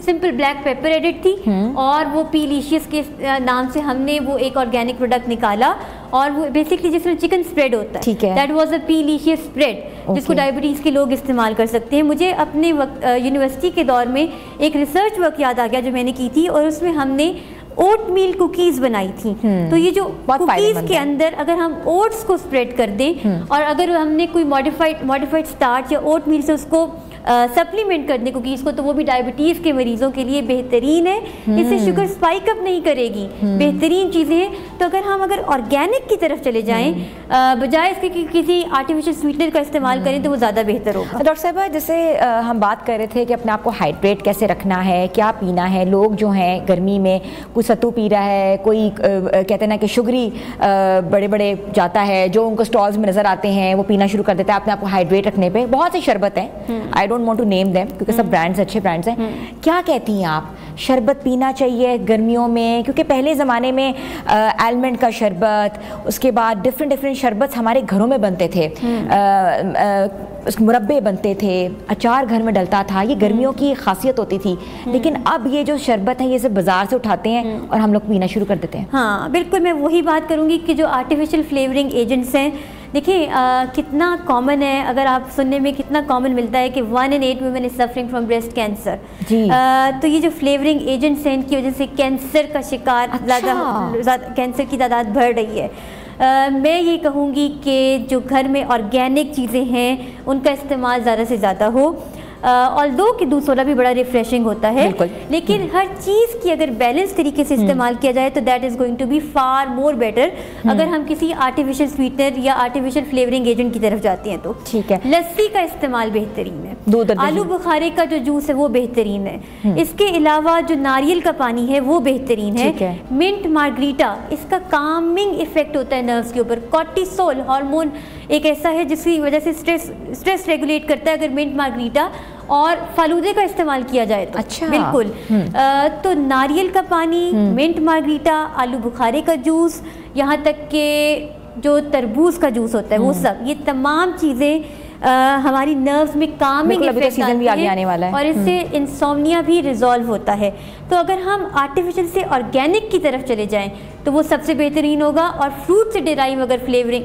सिंपल ब्लैक पेपर एडिड थी और वो पीलीशियस के नाम से हमने वो एक ऑर्गेनिक प्रोडक्ट निकाला और वो बेसिकली जिसमें चिकन स्प्रेड होता है, ठीक है, दैट वाज अ पीलीशियस स्प्रेड जिसको डायबिटीज़ के लोग इस्तेमाल कर सकते हैं। मुझे अपने यूनिवर्सिटी के दौर में एक रिसर्च वर्क याद आ गया जो मैंने की थी और उसमें हमने ओट मील कुकीज़ बनाई थी। तो ये जो कुकीज़ के अंदर अगर हम ओट्स को स्प्रेड कर दें और अगर हमने कोई मॉडिफाइड स्टार्च या ओट मील से उसको सप्लीमेंट कर दें कुकीज़ को, तो वो भी डायबिटीज़ के मरीज़ों के लिए बेहतरीन है। इससे शुगर स्पाइक अप नहीं करेगी, बेहतरीन चीज़ें हैं। तो अगर ऑर्गेनिक की तरफ चले जाएं बजाय इसके कि किसी आर्टिफिशियल स्वीटनर का इस्तेमाल करें तो वो ज़्यादा बेहतर होगा। डॉक्टर साहबा, जैसे हम बात कर रहे थे कि अपने आप को हाइड्रेट कैसे रखना है, क्या पीना है। लोग जो हैं गर्मी में कोई सत्तू पी रहा है, कोई कहते हैं ना कि शुगरी बड़े बड़े जाता है, जो उनको स्टॉल्स में नज़र आते हैं वो पीना शुरू कर देता है अपने आप को हाइड्रेट रखने पे। बहुत से शरबत हैं, I don't want to name them क्योंकि सब ब्रांड्स अच्छे ब्रांड्स हैं। क्या कहती हैं आप, शरबत पीना चाहिए गर्मियों में? क्योंकि पहले ज़माने में आलमंड का शरबत, उसके बाद डिफरेंट शरबत हमारे घरों में बनते थे, मुरब्बे बनते थे, अचार घर में डलता था, ये गर्मियों की खासियत होती थी। लेकिन अब ये जो शरबत है ये सब बाज़ार से उठाते हैं और हम लोग पीना शुरू कर देते हैं। हाँ बिल्कुल, मैं वही बात करूँगी कि जो आर्टिफिशियल फ्लेवरिंग एजेंट्स हैं, देखिए कितना कॉमन है, अगर आप सुनने में कितना कॉमन मिलता है कि 1 in 8 women is suffering from breast cancer. तो ये जो फ्लेवरिंग एजेंट्स हैं इनकी वजह से कैंसर का शिकार ज़्यादा कैंसर की तादाद बढ़ रही है। मैं ये कहूँगी कि जो घर में ऑर्गेनिक चीज़ें हैं उनका इस्तेमाल ज़्यादा से ज़्यादा हो। ऑल्दो कि दूध सोडा भी बड़ा रिफ्रेशिंग होता है, लेकिन हर चीज़ की अगर बैलेंस तरीके से इस्तेमाल किया जाए तो that is going to be far more better. अगर हम किसी आर्टिफिशियल स्वीटनर या आर्टिफिशियल फ्लेवरिंग एजेंट की तरफ जाते हैं तो ठीक है। लस्सी का इस्तेमाल बेहतरीन है, आलू बुखारे का जो जूस है वो बेहतरीन है, इसके अलावा जो नारियल का पानी है वो बेहतरीन है। मिंट मार्गरीटा, इसका कामिंग इफेक्ट होता है नर्व्स के ऊपर, कॉर्टिसोल हार्मोन एक ऐसा है जिसकी वजह से स्ट्रेस रेगुलेट करता है अगर मिंट मार्गरीटा और फालूदे का इस्तेमाल किया जाए तो। अच्छा। बिल्कुल। तो नारियल का पानी, मिंट मार्गरीटा, आलू बुखारे का जूस, यहाँ तक के जो तरबूज का जूस होता है वो सब, ये तमाम चीज़ें हमारी नर्व्स में कामिंग इफेक्ट आने वाला है और इससे इंसोम्निया भी रिजॉल्व होता है। तो अगर हम आर्टिफिशियल से ऑर्गेनिक की तरफ चले जाएं तो वो सबसे बेहतरीन होगा, और फ्रूट से डिराइव अगर फ्लेवरिंग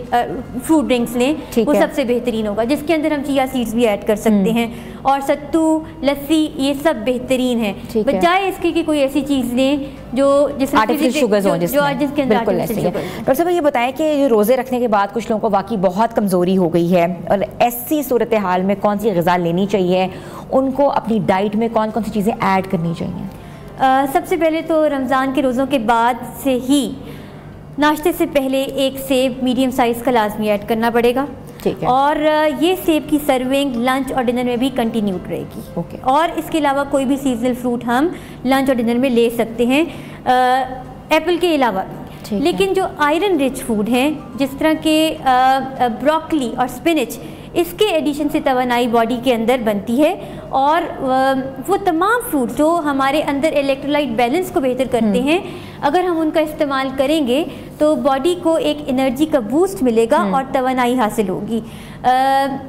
फ्रूट ड्रिंक्स लें वो सबसे बेहतरीन होगा, जिसके अंदर हम चिया सीड्स भी ऐड कर सकते हैं, और सत्तू, लस्सी, ये सब बेहतरीन है, बजाय इसके कि कोई ऐसी चीज़ लें जो जिसमें आर्टिफिशियल शुगर्स हो, जिसके अंदर आर्टिफिशियल शुगर। डॉक्टर साहब ये बताएं कि ये रोज़े रखने के बाद कुछ लोगों को वाकई बहुत कमज़ोरी हो गई है, और ऐसी सूरत हाल में कौन सी ग़िज़ा लेनी चाहिए, उनको अपनी डाइट में कौन कौन सी चीज़ें ऐड करनी चाहिए? सबसे पहले तो रमज़ान के रोज़ों के बाद से ही नाश्ते से पहले एक सेब मीडियम साइज़ का लाजमी ऐड करना पड़ेगा। ठीक है। और ये सेब की सर्विंग लंच और डिनर में भी कंटिन्यूड रहेगी। ओके। और इसके अलावा कोई भी सीजनल फ्रूट हम लंच और डिनर में ले सकते हैं, एप्पल के अलावा। लेकिन जो आयरन रिच फूड हैं जिस तरह के ब्रोकली और स्पिनच, इसके एडिशन से तवानाई बॉडी के अंदर बनती है, और वो तमाम फ्रूट जो हमारे अंदर इलेक्ट्रोलाइट बैलेंस को बेहतर करते हैं, अगर हम उनका इस्तेमाल करेंगे तो बॉडी को एक एनर्जी का बूस्ट मिलेगा और तवानाई हासिल होगी।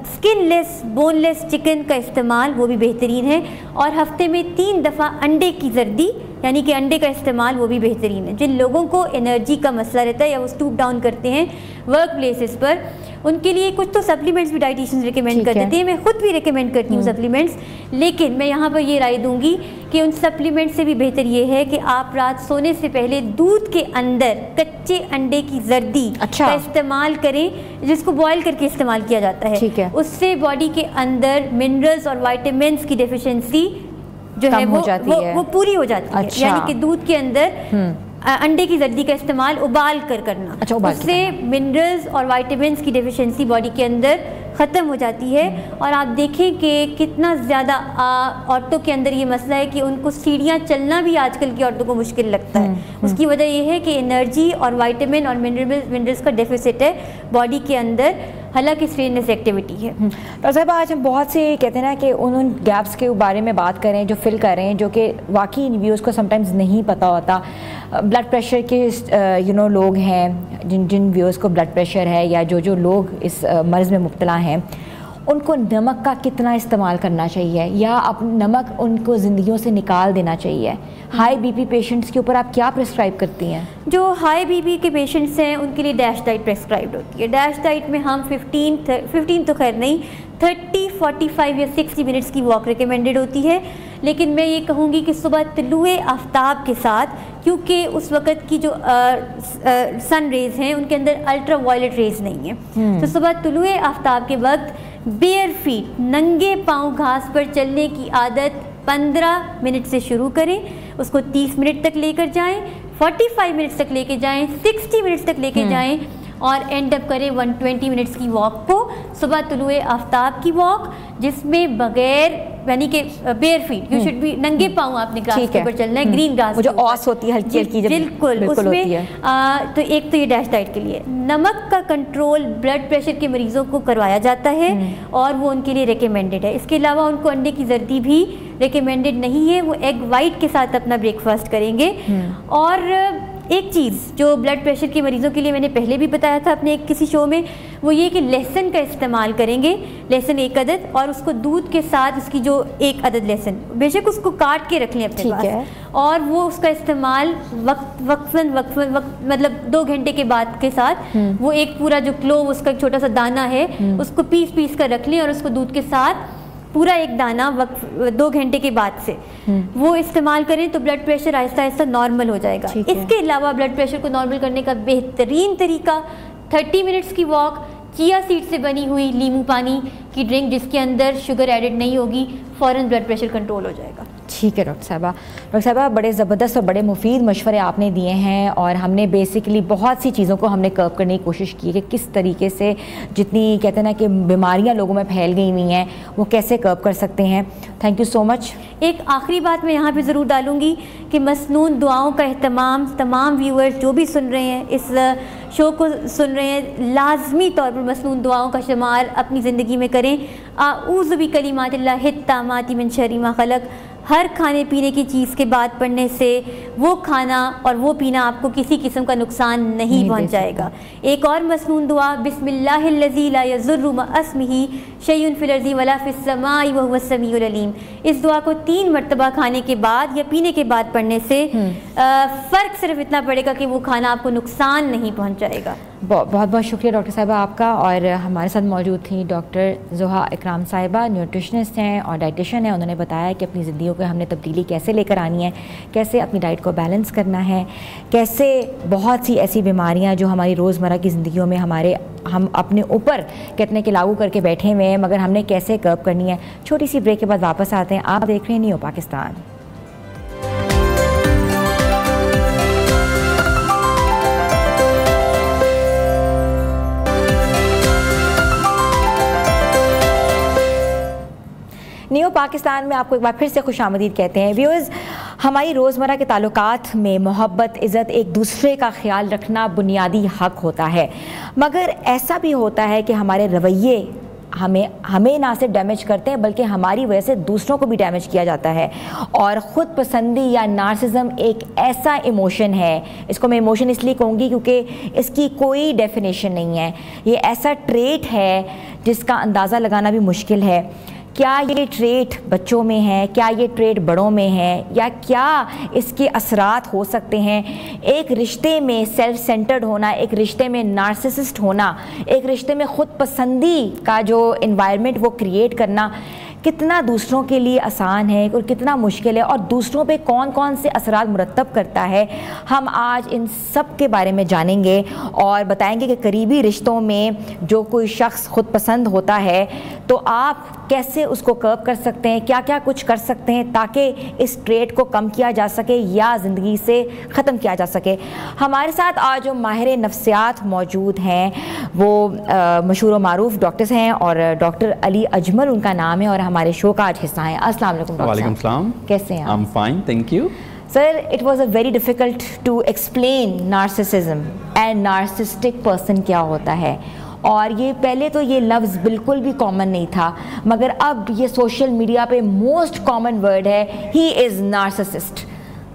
स्किनलेस बोनलेस चिकन का इस्तेमाल वो भी बेहतरीन है, और हफ्ते में 3 दफ़ा अंडे की जर्दी यानी कि अंडे का इस्तेमाल वो भी बेहतरीन है। जिन लोगों को एनर्जी का मसला रहता है या वो स्टूप डाउन करते हैं वर्क प्लेसेस पर, उनके लिए कुछ तो सप्लीमेंट्स भी डाइटिशियंस रिकमेंड कर देते हैं, मैं खुद भी रिकमेंड करती हूँ सप्लीमेंट्स, लेकिन मैं यहाँ पर ये राय दूंगी कि उन सप्लीमेंट्स से भी बेहतर ये है कि आप रात सोने से पहले दूध के अंदर कच्चे अंडे की जर्दी का इस्तेमाल करें, जिसको बॉयल करके इस्तेमाल किया जाता है। उससे बॉडी के अंदर मिनरल्स और वाइटामिन्स की डेफिशिएंसी जो है वो पूरी हो जाती है। यानी कि दूध के अंदर अंडे की जर्दी का इस्तेमाल उबाल कर करना, उससे मिनरल्स और वाइटामिन्स की डेफिशिएंसी बॉडी के अंदर ख़त्म हो जाती है। और आप देखें कि कितना ज़्यादा औरतों के अंदर ये मसला है कि उनको सीढ़ियाँ चलना भी आजकल की औरतों को मुश्किल लगता है। उसकी वजह यह है कि एनर्जी और वाइटामिन और मिनरल्स का डेफिसिट है बॉडी के अंदर, हालांकि स्ट्रेनलेस एक्टिविटी है। डॉक्टर साहब आज हम बहुत से कहते हैं ना कि उन गैप्स के बारे में बात करें जो फिल कर रहे हैं, जो कि वाकई इन व्यूज़ को समटाइम्स नहीं पता होता। ब्लड प्रेशर के लोग हैं, जिन व्यूअर्स को ब्लड प्रेशर है, या जो लोग इस मर्ज़ में मुब्तला हैं, उनको नमक का कितना इस्तेमाल करना चाहिए, या अब नमक उनको ज़िंदगियों से निकाल देना चाहिए? हाई बीपी पेशेंट्स के ऊपर आप क्या प्रिस्क्राइब करती हैं? जो हाई बीपी के पेशेंट्स हैं उनके लिए डैश डाइट प्रिस्क्राइब्ड होती है। डैश डाइट में हम 15 तो खैर नहीं, 30, 45 या 60 मिनट्स की वॉक रिकमेंडेड होती है। लेकिन मैं ये कहूँगी कि सुबह तलुए आफ्ताब के साथ, क्योंकि उस वक़्त की जो सन रेज़ हैं उनके अंदर अल्ट्रा वायलेट रेज़ नहीं है, तो सुबह तलुए आफ्ताब के वक्त बेयर फीट नंगे पाँव घास पर चलने की आदत 15 मिनट से शुरू करें, उसको 30 मिनट तक लेकर जाएं, 45 मिनट्स तक लेके जाएं, 60 मिनट्स तक लेके जाएं, और एंड अप करें 120 मिनट्स की वॉक को, सुबह तुलुए आफ्ताब की वॉक, जिसमें बगैर यानी कि bare feet, you should be नंगे पाँव आपने ग्रास के ऊपर चलना है, ग्रीन ग्रास जो ऑस होती है हल्की हल्की, बिल्कुल उसमें। तो एक तो ये डैश डाइट के लिए। नमक का कंट्रोल ब्लड प्रेशर के मरीजों को करवाया जाता है और वो उनके लिए रिकमेंडेड है। इसके अलावा उनको अंडे की जर्दी भी रिकमेंडेड नहीं है, वो एग वाइट के साथ अपना ब्रेकफास्ट करेंगे। और एक चीज़ जो ब्लड प्रेशर के मरीज़ों के लिए मैंने पहले भी बताया था अपने किसी शो में, वो ये कि लहसुन का इस्तेमाल करेंगे, लहसुन 1 अदद, और उसको दूध के साथ उसकी जो 1 अदद लहसुन, बेशक उसको काट के रख लें अपने पास, और वो उसका इस्तेमाल वक्फन मतलब 2 घंटे के बाद के साथ वो एक पूरा जो क्लोव उसका एक छोटा सा दाना है उसको पीस कर रख लें, और उसको दूध के साथ पूरा एक दाना 2 घंटे के बाद से वो इस्तेमाल करें तो blood pressure Aahista Aahista normal हो जाएगा। इसके अलावा ब्लड प्रेशर को नॉर्मल करने का बेहतरीन तरीका 30 मिनट्स की वॉक, चिया सीड से बनी हुई नींबू पानी की ड्रिंक जिसके अंदर शुगर एडेड नहीं होगी, फ़ौरन ब्लड प्रेशर कंट्रोल हो जाएगा। ठीक है डॉक्टर साहबा, बड़े ज़बरदस्त और बड़े मुफीद मशवरे आपने दिए हैं, और हमने बेसिकली बहुत सी चीज़ों को हमने कर्व करने की कोशिश की कि किस तरीके से जितनी कहते हैं ना कि बीमारियां लोगों में फैल गई हुई हैं वो कैसे कर्व कर सकते हैं। Thank you so much. एक आखिरी बात मैं यहाँ पे ज़रूर डालूँगी कि मसनून दुआओं का एहतमाम तमाम व्यूअर्स जो भी सुन रहे हैं इस शो को सुन रहे हैं, लाजमी तौर पर मसनून दुआओं का शुमार अपनी ज़िंदगी में करें। आऊज़ु बिकलिमातिल्लाहि त्ताम्माति मिन शर्रि मा खलक़। हर खाने पीने की चीज़ के बाद पढ़ने से वो खाना और वो पीना आपको किसी किस्म का नुकसान नहीं पहुंचाएगा। एक और मसनून दुआ, बिस्मिल्लाहिल्लज़ी ला यज़ुर्रु मअ अस्मिही शैउन फिल अर्ज़ि वला फिस समाई व हुवस समीउल अलीम। इस दुआ को 3 मरतबा खाने के बाद या पीने के बाद पढ़ने से फ़र्क सिर्फ इतना पड़ेगा कि वो खाना आपको नुकसान नहीं पहुँचाएगा। बहुत बहुत शुक्रिया डॉक्टर साहिबा आपका। और हमारे साथ मौजूद थी डॉक्टर ज़ोहा इकराम साहिबा, न्यूट्रिशनिस्ट हैं और डाइटिशियन हैं। उन्होंने बताया कि अपनी ज़िंदगी को हमने तब्दीली कैसे लेकर आनी है, कैसे अपनी डाइट को बैलेंस करना है, कैसे बहुत सी ऐसी बीमारियां जो हमारी रोज़मर्रा की ज़िंदगियों में हम अपने ऊपर कितने के लागू करके बैठे हुए हैं, मगर हमने कैसे कर्ब करनी है। छोटी सी ब्रेक के बाद वापस आते हैं। आप देख रहे हैं न्यू पाकिस्तान। न्यू पाकिस्तान में आपको एक बार फिर से खुशामदीद कहते हैं। व्यूअर्स, हमारी रोज़मर्रा के ताल्लुकात में मोहब्बत, इज़्ज़त, एक दूसरे का ख्याल रखना बुनियादी हक़ होता है, मगर ऐसा भी होता है कि हमारे रवैये हमें ना सिर्फ डैमेज करते हैं बल्कि हमारी वजह से दूसरों को भी डैमेज किया जाता है। और ख़ुद पसंदी या नार्सिसिज्म एक ऐसा इमोशन है, इसको मैं इमोशन इसलिए कहूँगी क्योंकि इसकी कोई डेफिनेशन नहीं है। ये ऐसा ट्रेट है जिसका अंदाज़ा लगाना भी मुश्किल है। क्या ये ट्रेट बच्चों में है, क्या ये ट्रेट बड़ों में है, या क्या इसके असरात हो सकते हैं। एक रिश्ते में सेल्फ सेंटर्ड होना, एक रिश्ते में नार्सिसिस्ट होना, एक रिश्ते में ख़ुद पसंदी का जो एनवायरनमेंट वो क्रिएट करना कितना दूसरों के लिए आसान है और कितना मुश्किल है, और दूसरों पे कौन कौन से असरात मुरतब करता है। हम आज इन सब के बारे में जानेंगे और बताएंगे कि करीबी रिश्तों में जो कोई शख्स खुद पसंद होता है तो आप कैसे उसको कर्ब कर सकते हैं, क्या क्या कुछ कर सकते हैं ताकि इस ट्रेट को कम किया जा सके या ज़िंदगी से ख़त्म किया जा सके। हमारे साथ आज जो माहिर नफ्सियात मौजूद हैं वो मशहूर व मारूफ डॉक्टर्स हैं, और डॉक्टर अली अजमल उनका नाम है और हमारे शो का आज हिस्सा है। अस्सलाम वालेकुम डॉक्टर। वालेकुम सलाम। कैसे हैं आप? I am fine, thank you. Sir, it was a very difficult to explain narcissism and narcissistic person क्या होता है, और ये पहले तो ये लफ्ज़ बिल्कुल भी कॉमन नहीं था, मगर अब ये सोशल मीडिया पे मोस्ट कॉमन वर्ड है, he is narcissist.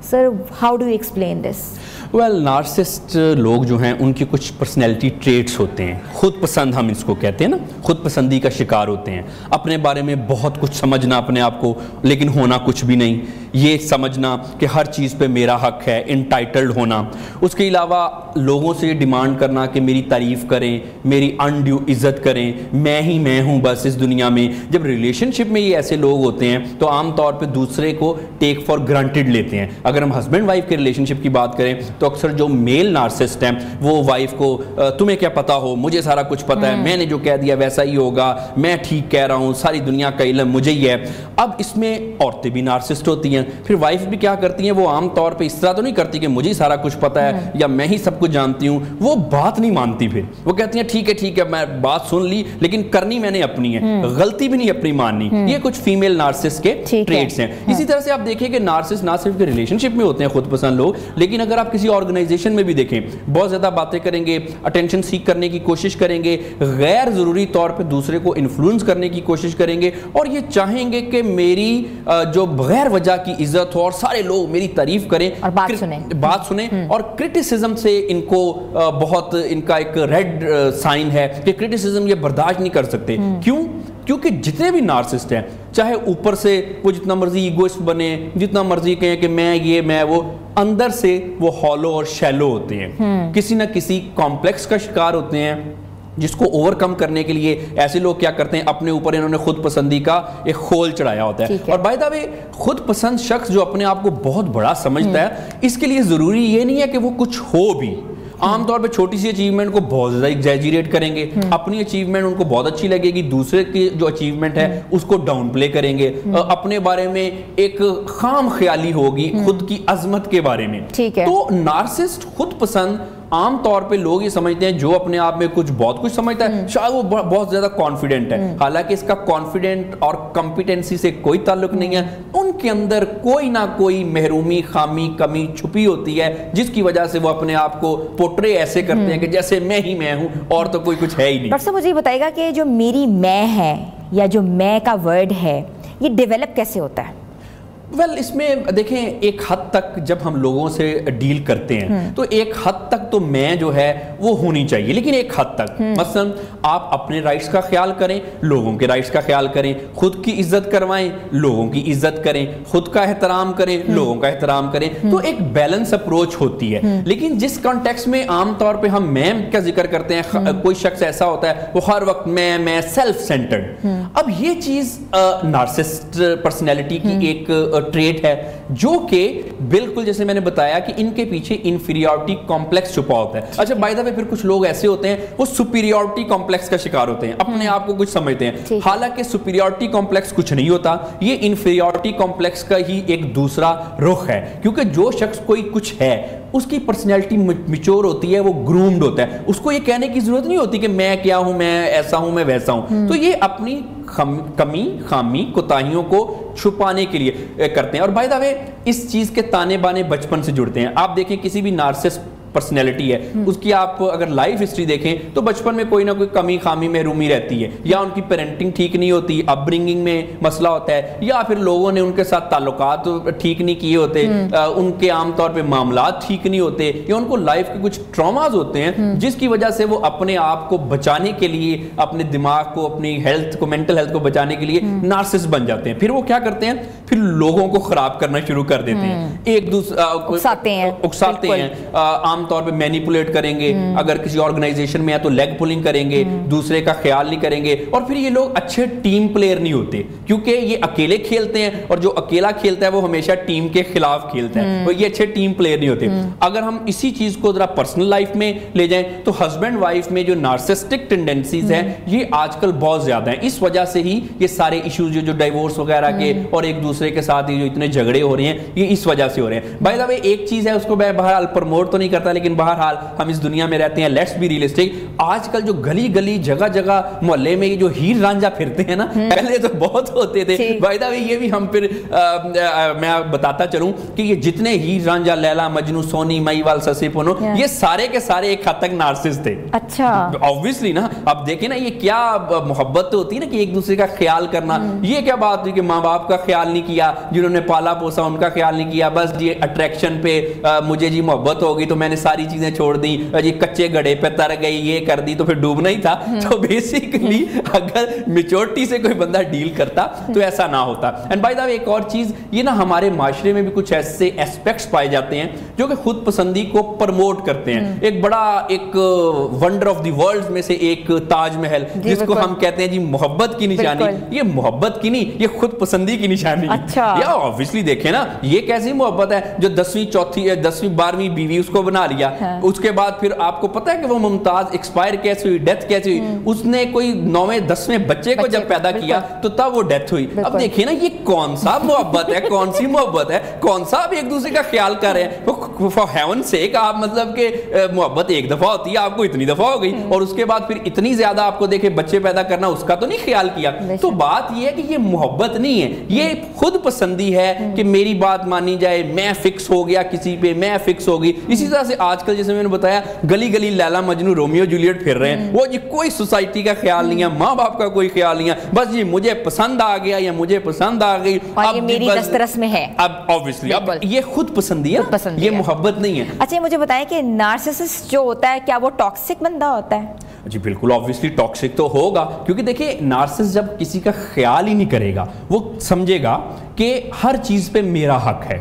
Sir, how do you explain this? Well, narcissist लोग जो हैं उनकी कुछ पर्सनैलिटी ट्रेट्स होते हैं। खुद पसंद हम इसको कहते हैं ना, खुद पसंदी का शिकार होते हैं। अपने बारे में बहुत कुछ समझना अपने आप को, लेकिन होना कुछ भी नहीं। ये समझना कि हर चीज़ पे मेरा हक है, इंटाइटल्ड होना। उसके अलावा लोगों से डिमांड करना कि मेरी तारीफ़ करें, मेरी अनड्यू इज़्ज़त करें, मैं ही मैं हूँ बस इस दुनिया में। जब रिलेशनशिप में ये ऐसे लोग होते हैं तो आम तौर पे दूसरे को टेक फॉर ग्रांटेड लेते हैं। अगर हम हस्बैंड वाइफ के रिलेशनशिप की बात करें तो अक्सर जो मेल नार्सिसिस्ट हैं वो वाइफ को तुम्हें क्या पता हो, मुझे सारा कुछ पता है, मैंने जो कह दिया वैसा ही होगा, मैं ठीक कह रहा हूँ, सारी दुनिया का इल्म मुझे ही है। अब इसमें औरतें भी नार्सिसिस्ट होती हैं। फिर वाइफ भी क्या करती हैं, वो आम तौर पे इस तरह तो नहीं करती कि मुझे ही सारा कुछ पता है या मैं ही सब कुछ जानती हूँ। वो बात नहीं मानती, फिर वो कहती हैं ठीक है मैं बात सुन ली, लेकिन करनी मैंने अपनी है, गलती भी नहीं अपनी माननी। ये कुछ फीमेल नार्सिसिस्ट के ट्रेट्स हैं। इसी तरह से आप देखिए कि नार्सिसिस्ट ना सिर्फ रिलेशनशिप में होते हैं खुद पसंद लोग, लेकिन अगर आप किसी ऑर्गेनाइजेशन में भी देखें, बहुत ज़्यादा बातें करेंगे, अटेंशन सीख करने की कोशिश करेंगे, गैर ज़रूरी तौर पे दूसरे को इन्फ्लुएंस करने की कोशिश करेंगे, और ये चाहेंगे कि मेरी जो बगैर वजह की इज्जत हो और सारे लोग मेरी तारीफ करें और बात सुने। और क्रिटिसिज्म से इनको बहुत, इनका एक रेड साइन है कि क्रिटिसिज्म ये बर्दाश्त नहीं कर सकते। क्यों? क्योंकि जितने भी नार्सिसिस्ट हैं, चाहे ऊपर से वो जितना मर्जी ईगोइस्ट बने, जितना मर्जी कहें कि मैं ये मैं वो, अंदर से वो हॉलो और शैलो होते हैं। किसी ना किसी कॉम्प्लेक्स का शिकार होते हैं, जिसको ओवरकम करने के लिए ऐसे लोग क्या करते हैं, अपने ऊपर इन्होंने खुद पसंदी का एक खोल चढ़ाया होता है। और बाय द वे, खुद पसंद शख्स जो अपने आप को बहुत बड़ा समझता है, इसके लिए ज़रूरी ये नहीं है कि वो कुछ हो भी। आमतौर पे छोटी सी अचीवमेंट को बहुत ज़्यादा एग्जैजरेट करेंगे, अपनी अचीवमेंट उनको बहुत अच्छी लगेगी, दूसरे की जो अचीवमेंट है उसको डाउन प्ले करेंगे, अपने बारे में एक खाम ख्याली होगी खुद की अजमत के बारे में। तो नार्सिसिस्ट खुद पसंद आम तौर पे लोग ये समझते हैं जो अपने आप में बहुत कुछ समझता है शायद वो बहुत ज्यादा कॉन्फिडेंट है, हालांकि इसका कॉन्फिडेंट और कॉम्पिटेंसी से कोई ताल्लुक नहीं है। उनके अंदर कोई ना कोई महरूमी, खामी, कमी छुपी होती है जिसकी वजह से वो अपने आप को पोर्ट्रे ऐसे करते हैं कि जैसे मैं ही मैं हूं और तो कोई कुछ है ही नहीं। डॉक्टर साहब मुझे ये बताइएगा कि जो मेरी मैं है या जो मैं का वर्ड है ये डेवलप कैसे होता है? इसमें देखें, एक हद तक जब हम लोगों से डील करते हैं तो एक हद तक तो मैं जो है वो होनी चाहिए, लेकिन एक हद तक मसलन आप अपने राइट्स का ख्याल करें, लोगों के राइट्स का ख्याल करें, खुद की इज्जत करवाएं, लोगों की इज्जत करें, खुद का एहतराम करें, लोगों का एहतराम करें, तो एक बैलेंस अप्रोच होती है। लेकिन जिस कॉन्टेक्स्ट में आमतौर पर हम मैं का जिक्र करते हैं, कोई शख्स ऐसा होता है वो हर वक्त मैं सेल्फ सेंटर्ड। अब ये चीज नार्सिसिस्ट पर्सनैलिटी की एक ट्रेट है जो कि बिल्कुल जैसे मैंने बताया कि इनके पीछे इंफीरियरिटी कॉम्प्लेक्स छुपा होता है। अच्छा, बाय द वे फिर कुछ लोग ऐसे होते हैं वो सुपीरियरिटी कॉम्प्लेक्स का शिकार होते हैं, अपने आप को कुछ समझते हैं, हालांकि सुपीरियरिटी कॉम्प्लेक्स कुछ नहीं होता, ये इंफीरियरिटी कॉम्प्लेक्स का ही एक दूसरा रुख है। क्योंकि जो शख्स कोई कुछ है उसकी पर्सनैलिटी मिच्योर होती है, वो ग्रूम्ड होता है, उसको ये कहने की जरूरत नहीं होती कि मैं क्या हूं, मैं ऐसा हूं, मैं वैसा हूं। तो ये अपनी कमी, खामी, कोताहियों को छुपाने के लिए करते हैं। और बाय द वे इस चीज के ताने बाने बचपन से जुड़ते हैं। आप देखें किसी भी नार्सिसिस्ट पर्सनैलिटी है उसकी आप अगर लाइफ हिस्ट्री देखें तो बचपन में कोई ना कोई कमी, खामी, महरूमी रहती है, या उनकी पेरेंटिंग ठीक नहीं होती, अपब्रिंगिंग में मसला होता है, या फिर लोगों ने उनके साथ ताल्लुकात ठीक नहीं किए होते, उनके आमतौर पे मामलात ठीक नहीं होते, या उनको लाइफ के कुछ ट्रॉमाज होते हैं जिसकी वजह से वो अपने आप को बचाने के लिए, अपने दिमाग को, अपनी हेल्थ को, मेंटल हेल्थ को बचाने के लिए नार्सिसिस्ट बन जाते हैं। फिर वो क्या करते हैं, फिर लोगों को खराब करना शुरू कर देते हैं, एक दूसरे उकसाते हैं, आमतौर पे मैनिपुलेट करेंगे, अगर किसी ऑर्गेनाइजेशन में है तो लेग पुलिंग करेंगे, दूसरे का ख्याल नहीं करेंगे, और फिर ये लोग अच्छे टीम प्लेयर नहीं होते क्योंकि ये अकेले खेलते हैं, और जो अकेला खेलता है वो हमेशा टीम के खिलाफ खेलता है, और ये अच्छे टीम प्लेयर नहीं होते। अगर हम इसी चीज को जरा पर्सनल लाइफ में ले जाएं तो हस्बैंड वाइफ में जो नार्सिसिस्टिक टेंडेंसीज हैं ये आजकल बहुत ज्यादा हैं। इस वजह से ही ये सारे इश्यूज जो डाइवोर्स वगैरह के और एक दूसरे के साथ ही जो इतने झगड़े हो रहे हैं ये इस वजह से हो रहे हैं। बाय द वे एक चीज है, उसको मैं बहरहाल प्रमोट तो नहीं करता, लेकिन बहरहाल हम इस दुनिया में रहते हैं, लेट्स बी रियलिस्टिक। आजकल जो गली गली, जगह जगह, मोहल्ले में ये जो हीर रांझा फिरते हैं ना, पहले तो बहुत होते थे। बाय द वे ये भी हम फिर मैं बताता चलूं कि ये जितने हीर रांझा, लैला मजनू, सोनी, मईवाल, ससी पुनो, ये सारे के सारे एक हद तक नार्सिसिस्ट थे। अच्छा, ऑब्वियसली ना, अब देखें ना ये क्या मोहब्बत होती है ना कि एक दूसरे का ख्याल करना। ये क्या बात हुई कि माँ बाप का ख्याल नहीं किया, जिन्होंने पाला पोसा उनका ख्याल नहीं किया, बस ये अट्रैक्शन पे मुझे जी मोहब्बत होगी तो मैंने सारी चीजें छोड़ दी, जी कच्चे गड्ढे पे तर गई, ये कर दी, तो फिर डूबना ही था। तो बेसिकली अगर मेच्योरिटी से कोई बंदा डील करता तो ऐसा ना होता। एंड बाय द वे एक और चीज, ये ना हमारे माशरे में भी कुछ ऐसे एस्पेक्ट्स पाए जाते हैं जो कि खुद पसंदी को प्रमोट करते हैं। एक बड़ा एक वंडर ऑफ द वर्ल्ड में से एक ताजमहल, जिसको हम कहते हैं जी मोहब्बत की निशानी, ये मोहब्बत की नहीं, ये खुद पसंदी की निशानी। अच्छा, या ऑब्वियसली देखें ना, ये कैसी मोहब्बत है जो 10वीं 12वीं बीवी उसको बना लिया, उसके बाद फिर आपको पता है कि वो मुमताज एक्सपायर कैसे हुई, डेथ कैसे हुई, उसने कोई 9वें 10वें बच्चे को जब पैदा किया तो तब वो डेथ हुई। अब देखिए ना, ये कौन सा मोहब्बत है, कौन सी मोहब्बत है, कौन सा आप एक दूसरे का ख्याल कर रहे हैं। फॉर हेवन सेक, आप मतलब के मोहब्बत एक दफा होती है, आपको इतनी दफा हो गई, और उसके बाद फिर इतनी ज्यादा आपको देखे बच्चे पैदा करना, उसका तो नहीं ख्याल किया। तो बात ये है कि ये मोहब्बत नहीं है, ये खुद पसंदी है कि मेरी बात मानी जाए, मैं फिक्स हो गया किसी पे, मैं फिक्स हो गई। इसी तरह से आजकल जैसे मैंने बताया गली गली लैला मजनू, रोमियो जूलियट फिर रहे हैं, वो जी कोई सोसाइटी का ख्याल नहीं है, माँ बाप का कोई ख्याल नहीं है, बस जी मुझे पसंद आ गया या मुझे पसंद आ गई, अब ये मेरी दस्तरस में है। अब ऑब्वियसली अब ये खुद पसंदी है, ये मोहब्बत नहीं है। अच्छा, मुझे बताएं कि नार्सिसिस्ट जो होता है क्या वो टॉक्सिक बंदा होता है? जी बिल्कुल, ऑब्वियसली टॉक्सिक तो होगा, क्योंकि देखिए नार्सिसिस्ट जब किसी का ख्याल ही नहीं करेगा, वो समझेगा कि हर चीज पे मेरा हक है,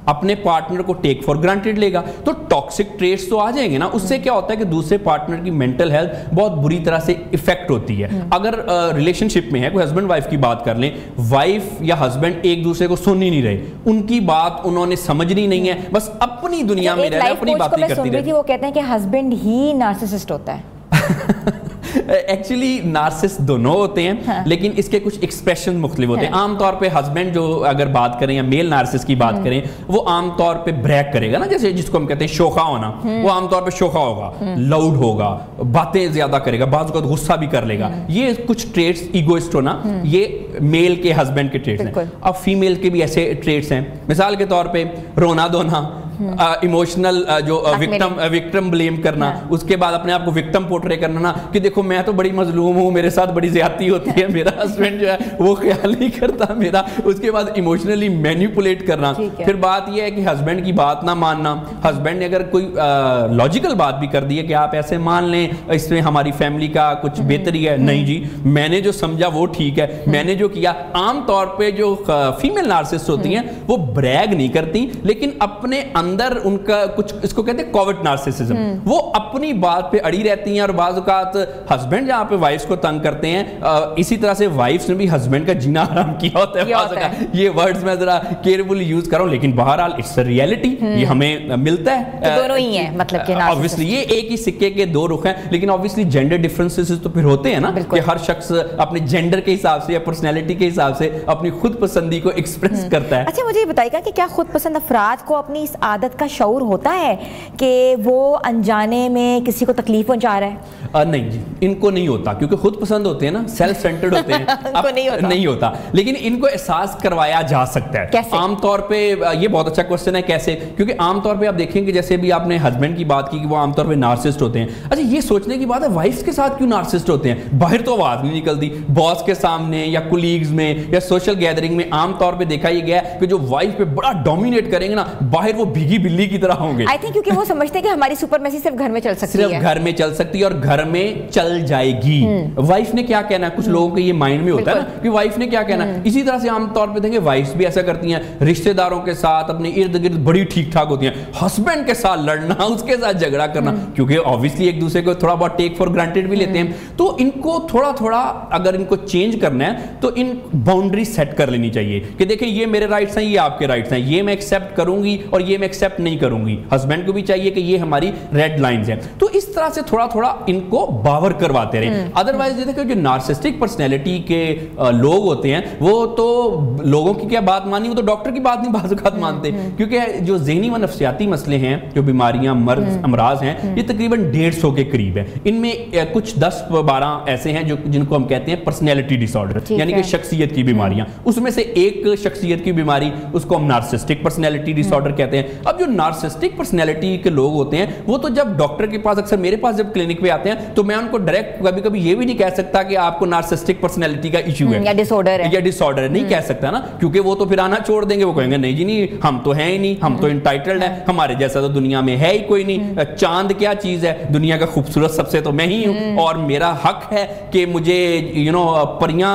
अपने पार्टनर को टेक फॉर ग्रांटेड लेगा, तो टॉक्सिक ट्रेट्स तो आ जाएंगे ना। उससे क्या होता है कि दूसरे पार्टनर की मेंटल हेल्थ बहुत बुरी तरह से इफेक्ट होती है। अगर रिलेशनशिप में है, कोई हस्बैंड वाइफ की बात कर लें, वाइफ या हस्बैंड एक दूसरे को सुन ही नहीं रहे, उनकी बात उन्होंने समझनी नहीं है, बस अपनी दुनिया में रह रहे, अपनी बातें करती रहती। वो कहते हैं कि हस्बैंड ही नार्सिसिस्ट होता है। एक्चुअली नार्सिसिस्ट दोनों होते हैं, हाँ। लेकिन इसके कुछ एक्सप्रेशन मुख्तलिफ होते हैं। आमतौर पे हस्बैंड जो अगर बात करें या मेल नार्सिसिस्ट की बात करें, वो आमतौर पे ब्रैग करेगा ना, जैसे जिसको हम कहते हैं शोखा होना, वो आमतौर पे शोखा होगा, लाउड होगा, बातें ज्यादा करेगा, बात को गुस्सा भी कर लेगा। ये कुछ ट्रेड्स, ईगोइस्ट होना, ये मेल के हस्बैंड के ट्रेड्स हैं। अब फीमेल के भी ऐसे ट्रेड्स हैं, मिसाल के तौर पे रोना धोना, इमोशनल जो विक्टिम ब्लेम करना, उसके बाद अपने आप को विक्टिम पोर्ट्रे करना ना, कि देखो मैं तो बड़ी मजलूम हूँ, मेरे साथ बड़ी ज्यादती होती है, मेरा हस्बैंड जो है वो ख्याल नहीं करता मेरा। उसके बाद इमोशनली मैनिपुलेट करना। फिर बात यह है कि हस्बैंड की बात ना मानना। हस्बैंड ने अगर कोई लॉजिकल बात भी कर दी है कि आप ऐसे मान लें, इसमें हमारी फैमिली का कुछ बेहतरी है, नहीं जी, मैंने जो समझा वो ठीक है, मैंने जो किया। आमतौर पे जो फीमेल नार्सिसिस्ट होती हैं वो ब्रैग नहीं करती, लेकिन अपने अंदर उनका कुछ, इसको कहते हैं कॉवर्ट नार्सिसिज्म, वो अपनी बात पे अड़ी रहती हैं। और बाज़ औक़ात हस्बैंड जहां पे वाइफ्स को तंग करते हैं, इसी तरह से वाइफ्स ने भी हस्बैंड का जीना हराम किया होता है। ये वर्ड्स मैं जरा केयरफुली यूज कर रहा हूं, लेकिन बहरहाल इट्स अ रियलिटी, ये हमें मिलता है। तो दोनों ही हैं, मतलब कि ऑब्वियसली ये एक ही सिक्के के दो रुख हैं, लेकिन ऑब्वियसली जेंडर डिफरेंसेस तो फिर होते हैं ना, कि हर शख्स अपने जेंडर के हिसाब से या पर्सनैलिटी के हिसाब से अपनी खुद पसंदी को एक्सप्रेस करता है। अच्छा, मुझे ये बताइएगा कि क्या खुद पसंद अफराद को अपनी इस आदत का शऊर होता है कि वो अनजाने में किसी को तकलीफ पहुंचा रहा है? नहीं जी, इनको नहीं होता, क्योंकि खुद पसंद होते हैं ना, सेल्फ सेंटर्ड होते हैं। नहीं होता, लेकिन इनको एहसास करवाया जा सकता है। कैसे? आमतौर पे ये बहुत अच्छा क्वेश्चन है, कैसे? क्योंकि आमतौर पे आप देखेंगे, जैसे भी आपने हस्बैंड की बात की कि वो आमतौर पे नार्सिसिस्ट होते हैं। अच्छा, ये सोचने की बात है, वाइफ्स के साथ क्यों नार्सिसिस्ट होते हैं? बाहर तो आवाज नहीं निकलती, बॉस के सामने या कुलीग्स में या सोशल गैदरिंग में आमतौर पे देखा गया है कि जो वाइफ पे बड़ा डोमिनेट करेंगे ना, बाहर वो भीगी बिल्ली की तरह होंगे। आई थिंक क्योंकि वो समझते हैं कि हमारी सुपरमेसी सिर्फ घर में चल सकती है, सिर्फ घर में चल सकती है और घर में चल जाएगी। वाइफ ने क्या कहना है, कुछ लोगों के ये माइंड में होता है ना कि वाइफ ने क्या कहना है। इसी तरह से आमतौर पे देखेंगे वाइफ्स भी ऐसा करती हैं, रिश्तेदारों के साथ अपने इर्द गिर्द बड़ी ठीक ठाक होती हैं, हस्बैंड के साथ लड़ना, उसके साथ झगड़ा करना, क्योंकि ऑब्वियसली एक दूसरे को थोड़ा बहुत टेक फॉर ग्रांटेड भी लेते हैं। तो इनको थोड़ा थोड़ा अगर इनको चेंज करना है तो इन बाउंड्री सेट कर लेनी चाहिए कि देखिए ये मेरे राइट्स हैं, ये आपके राइट्स हैं, ये मैं एक्सेप्ट करूंगी और ये मैं एक्सेप्ट नहीं करूंगी। हस्बैंड को भी चाहिए कि ये हमारी रेड लाइंस हैं। तो इस तरह से थोड़ा थोड़ा इनको बावर करवाते रहे। अदरवाइज देखो जो नार्सिसिस्टिक पर्सनैलिटी के लोग होते हैं वो तो लोगों की क्या बात मानी, वो तो डॉक्टर की बात नहीं बात मानते, क्योंकि जो ज़हनी व नफ्सियाती मसले हैं, जो बीमारियां, मर्ज, अमराज हैं, ये तकरीबन 150 के करीब है। इनमें कुछ 10-12 ऐसे हैं जो जिनको हम कहते हैं पर्सनैलिटी डिसऑर्डर, यानी कि शख्सियत की बीमारियां। उसमें से एक शख्सियत की बीमारी, उसको हम नार्सिसिस्टिक पर्सनैलिटी डिसऑर्डर कहते हैं। अब जो नार्सिसिस्टिक पर्सनैलिटी के लोग होते हैं वो तो जब डॉक्टर के पास, अक्सर मेरे पास जब क्लिनिक पे आते हैं, तो मैं उनको डायरेक्ट कभी कभी ये भी नहीं कह सकता कि आपको नार्सिसिस्टिक पर्सनैलिटी का इशू है या डिसऑर्डर है, नहीं कह सकता ना, क्योंकि वो तो फिर आना छोड़ देंगे। वो कहेंगे नहीं जी नहीं, हम तो हैं ही नहीं, हम तो इंटाइटल्ड हैं, हमारे जैसा तो दुनिया में है ही कोई नहीं। चांद क्या चीज है, दुनिया का खूबसूरत सबसे तो मैं ही हूँ और मेरा हक है कि मुझे परियां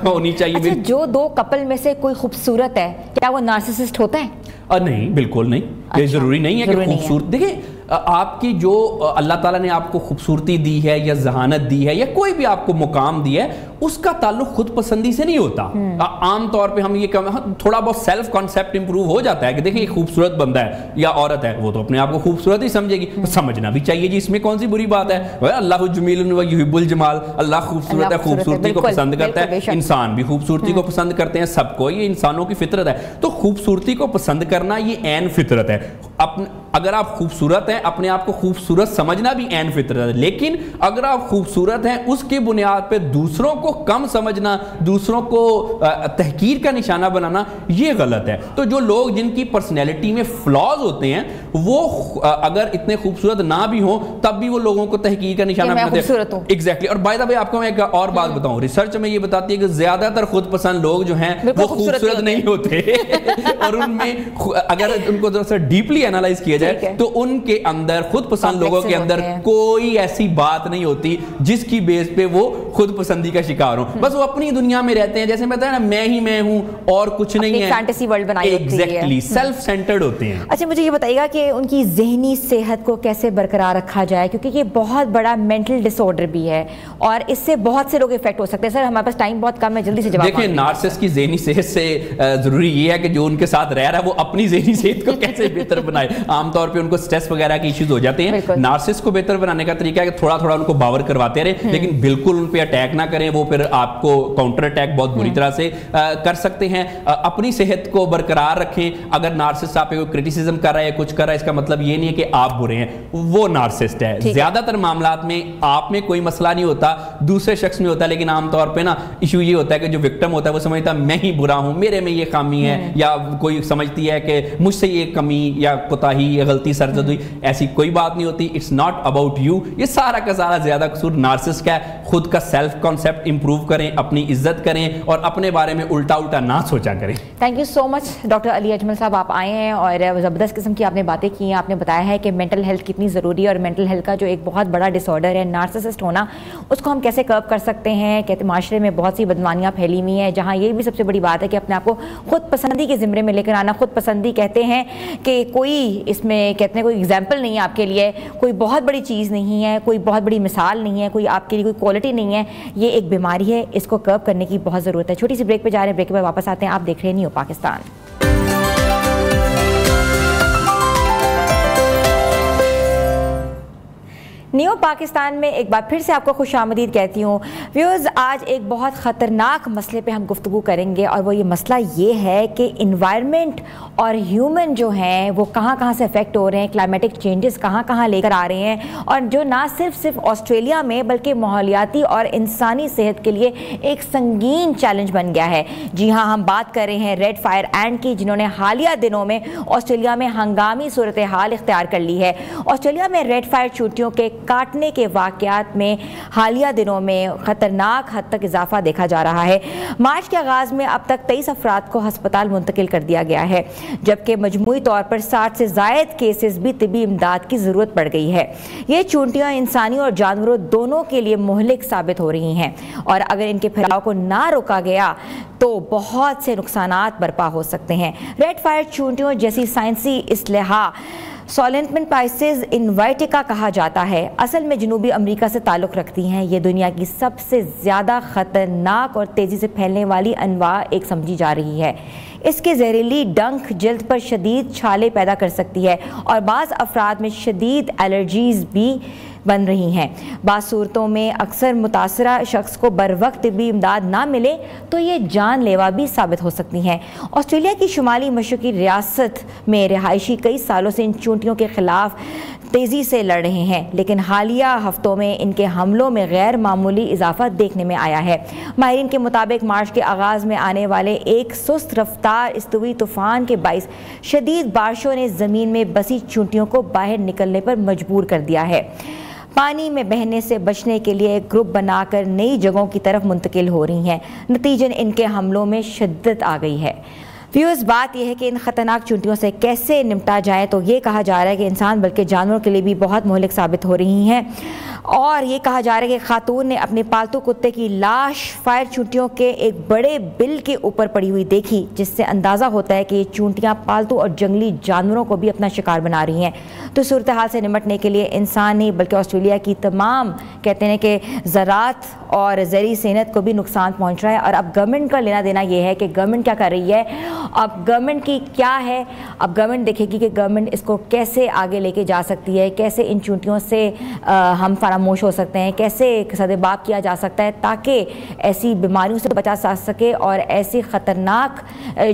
होनी चाहिए। अच्छा, जो दो कपल में से कोई खूबसूरत है, क्या वो नार्सिसिस्ट होता है? नहीं, बिल्कुल नहीं। ये जरूरी नहीं है कि खूबसूरत, देखिए आपकी जो अल्लाह ताला ने आपको खूबसूरती दी है या जहानत दी है या कोई भी आपको मुकाम दिया है, उसका ताल्लुक खुद पसंदी से नहीं होता। आमतौर पे हम ये थोड़ा बहुत सेल्फ कॉन्सेप्ट इंप्रूव हो जाता है कि देखिए खूबसूरत बंदा है या औरत है, वो तो अपने आप को खूबसूरत ही समझेगी, तो समझना भी चाहिए जी, इसमें कौन सी बुरी बात है। अल्लाह जमील व युहिब्बुल जमाल, अल्लाह खूबसूरत है, खूबसूरती को पसंद करता है। इंसान भी खूबसूरती को पसंद करते हैं, सबको, ये इंसानों की फितरत है। तो खूबसूरती को पसंद करना ये ऐन फितरत है। अगर आप खूबसूरत हैं, अपने आप को खूबसूरत समझना भी ऐन फितरत है, लेकिन अगर आप खूबसूरत हैं उसकी बुनियाद पे दूसरों को कम समझना, दूसरों को तहकीर का निशाना बनाना, ये गलत है। तो जो लोग जिनकी पर्सनैलिटी में फ्लॉज होते हैं वो अगर इतने खूबसूरत ना भी हो तब भी वो लोगों को तहकीर का निशाना बनाते हैं। एग्जैक्टली। और बाय द वे आपको मैं एक और बात बताऊं, रिसर्च में ये बताती है कि ज्यादातर खुद पसंद लोग जो हैं वो खूबसूरत नहीं होते और उनमें अगर उनको थोड़ा सा डीपली एनालाइज किया जाए तो उनके अंदर, खुद पसंद लोगों के अंदर कोई ऐसी बात नहीं होती जिसकी बेस पे वो खुद पसंदी का शिकार हो, बस वो अपनी दुनिया में रहते हैं, जैसे बताया ना मैं ही मैं हूँ और कुछ नहीं है, फैंटेसी वर्ल्ड बनाई होती है। एग्जैक्टली, सेल्फ सेंटर्ड होते हैं। अच्छा, मुझे ये बताइएगा कि उनकी जहनी सेहत को कैसे बरकरार रखा जाए, क्योंकि ये बहुत बड़ा मेंटल डिसऑर्डर भी है और इससे बहुत से लोग इफेक्ट हो सकते हैं। सर हमारे पास टाइम बहुत कम है, जल्दी से जवाब देखिए, नार्सिसिस्ट की जहनी सेहत से जरूरी ये है कि जो उनके साथ रह रहा है वो अपनी जहनी सेहत को कैसे बेहतर बनाए। आमतौर पे उनको स्ट्रेस वगैरह के इश्यूज हो जाते हैं। नार्सिसिस्ट को बेहतर बनाने का तरीका है कि थोड़ा थोड़ा उनको बावर करवाते रहे, लेकिन बिल्कुल उन पे अटैक ना करें, वो फिर आपको काउंटर अटैक बहुत बुरी तरह से कर सकते हैं। अपनी सेहत को बरकरार रखें। अगर नार्सिसिस्ट आप को क्रिटिसिज्म कर रहा है, कुछ कर रहा है, इसका मतलब ये नहीं है कि आप बुरे हैं, वो नार्सिसिस्ट है। ज्यादातर मामलात में आप में कोई मसला नहीं होता, दूसरे शख्स में होता है, लेकिन आमतौर पे ना इशू ये होता है कि जो विक्टिम होता है वो समझता है मैं ही बुरा हूं, मेरे में ये खामी है, या कोई समझती है कि मुझसे ये कमी या कोताही या गलती सरजद हुई। ऐसी कोई बात नहीं होती। It's not about you. ये सारा का सारा ज्यादा कसूर नार्सिसिस्ट का है। खुद का सेल्फ कॉन्सेप्ट इंप्रूव करें, अपनी इज्जत करें और अपने बारे में उल्टा उल्टा ना सोचा करें। Thank you so much doctor Ali Ajmal साहब, आप आए हैं और ज़बरदस्त किस्म की आपने बातें की हैं। आपने बताया है कि मेंटल हेल्थ कितनी ज़रूरी है और मेंटल हेल्थ का जो एक बहुत बड़ा डिसऑर्डर है नार्सिसिस्ट होना, उसको हम कैसे कर्व कर सकते हैं। कहते माशरे में बहुत सी बदमानियाँ फैली हुई हैं, जहाँ ये भी सबसे बड़ी बात है कि अपने आप को खुद पसंदी के ज़िम्मे में लेकर आना। खुद पसंदी कहते हैं कि कोई इसमें कहते हैं कोई एग्जाम्पल नहीं है आपके लिए, कोई बहुत बड़ी चीज़ नहीं है, कोई बहुत बड़ी मिसाल नहीं है, कोई आपके लिए कोई क्वालिटी नहीं है। ये एक बीमारी है, इसको कर्व करने की बहुत ज़रूरत है। छोटी सी ब्रेक पे जा रहे हैं, ब्रेक के बाद वापस आते हैं। आप देख रहे हैं न्यू पाकिस्तान। न्यू पाकिस्तान में एक बार फिर से आपको खुशामदीद कहती हूँ। व्यूअर्स, आज एक बहुत ख़तरनाक मसले पे हम गुफ्तगू करेंगे और वो ये मसला ये है कि इन्वायरमेंट और ह्यूमन जो हैं वो कहाँ कहाँ से अफेक्ट हो रहे हैं, क्लाइमेटिक चेंजेस कहाँ कहाँ लेकर आ रहे हैं, और जो ना सिर्फ ऑस्ट्रेलिया में बल्कि माहौलियाती और इंसानी सेहत के लिए एक संगीन चैलेंज बन गया है। जी हाँ, हम बात कर रहे हैं रेड फायर एंट की, जिन्होंने हालिया दिनों में ऑस्ट्रेलिया में हंगामी सूरत हाल इख्तियार कर ली है। ऑस्ट्रेलिया में रेड फायर चींटियों के काटने के वाक़यात में हालिया दिनों में ख़तरनाक हद तक इजाफा देखा जा रहा है। मार्च के आगाज़ में अब तक 23 अफराद को हस्पताल मुंतकिल कर दिया गया है, जबकि मजमूई तौर पर 60 से ज़ायद केसेस भी तिबी इमदाद की ज़रूरत पड़ गई है। ये चूंटियाँ इंसानी और जानवरों दोनों के लिए मुहलिक साबित हो रही हैं और अगर इनके फैलाव को ना रोका गया तो बहुत से नुकसानात बर्पा हो सकते हैं। रेड फायर चूंटियों जैसी साइंसी इस्तेलाह सोलेंटमन पाइसेस इनवाइटिका कहा जाता है, असल में जनूबी अमेरिका से ताल्लुक़ रखती हैं। ये दुनिया की सबसे ज़्यादा ख़तरनाक और तेज़ी से फैलने वाली अनवा एक समझी जा रही है। इसके जहरीली डंक जल्द पर शदीद छाले पैदा कर सकती है और बाज़ अफराद में शदीद एलर्जीज़ भी बन रही हैं। बाज़ सूरतों में अक्सर मुतासरा शख्स को बर वक्त भी इमदाद ना मिले तो ये जानलेवा भी साबित हो सकती हैं। ऑस्ट्रेलिया की शुमाली मशरक़ी रियासत में रिहायशी कई सालों से इन चूंटियों के ख़िलाफ़ तेज़ी से लड़ रहे हैं, लेकिन हालिया हफ्तों में इनके हमलों में गैर मामूली इजाफा देखने में आया है। माहिरीन के मुताबिक मार्च के आगाज़ में आने वाले एक सुस्त रफ्तार इस्तवी तूफ़ान के बाइस शदीद बारिशों ने ज़मीन में बसी चूंटियों को बाहर निकलने पर मजबूर कर दिया है। पानी में बहने से बचने के लिए एक ग्रुप बनाकर नई जगहों की तरफ मुंतकिल हो रही हैं। नतीजन इनके हमलों में शिद्दत आ गई है। व्यूअर्स, बात यह है कि इन ख़तरनाक चूंटियों से कैसे निपटा जाए, तो ये कहा जा रहा है कि इंसान बल्कि जानवरों के लिए भी बहुत मुहलिक साबित हो रही हैं और ये कहा जा रहा है कि खातून ने अपने पालतू कुत्ते की लाश फायर चूंटियों के एक बड़े बिल के ऊपर पड़ी हुई देखी, जिससे अंदाज़ा होता है कि ये चूंटियाँ पालतू और जंगली जानवरों को भी अपना शिकार बना रही हैं। तो सूरत हाल से निपटने के लिए इंसान नहीं बल्कि ऑस्ट्रेलिया की तमाम कहते हैं कि ज़रात और ज़री सेहत को भी नुकसान पहुँच रहा है। और अब गवर्नमेंट का लेना देना ये है कि गवर्नमेंट क्या कर रही है। अब गवर्नमेंट की क्या है, अब गवर्नमेंट देखेगी कि गवर्नमेंट इसको कैसे आगे लेके जा सकती है, कैसे इन चूंटियों से हम फरामोश हो सकते हैं, कैसे सदेबाप किया जा सकता है ताकि ऐसी बीमारियों से बचा जा सके और ऐसी ख़तरनाक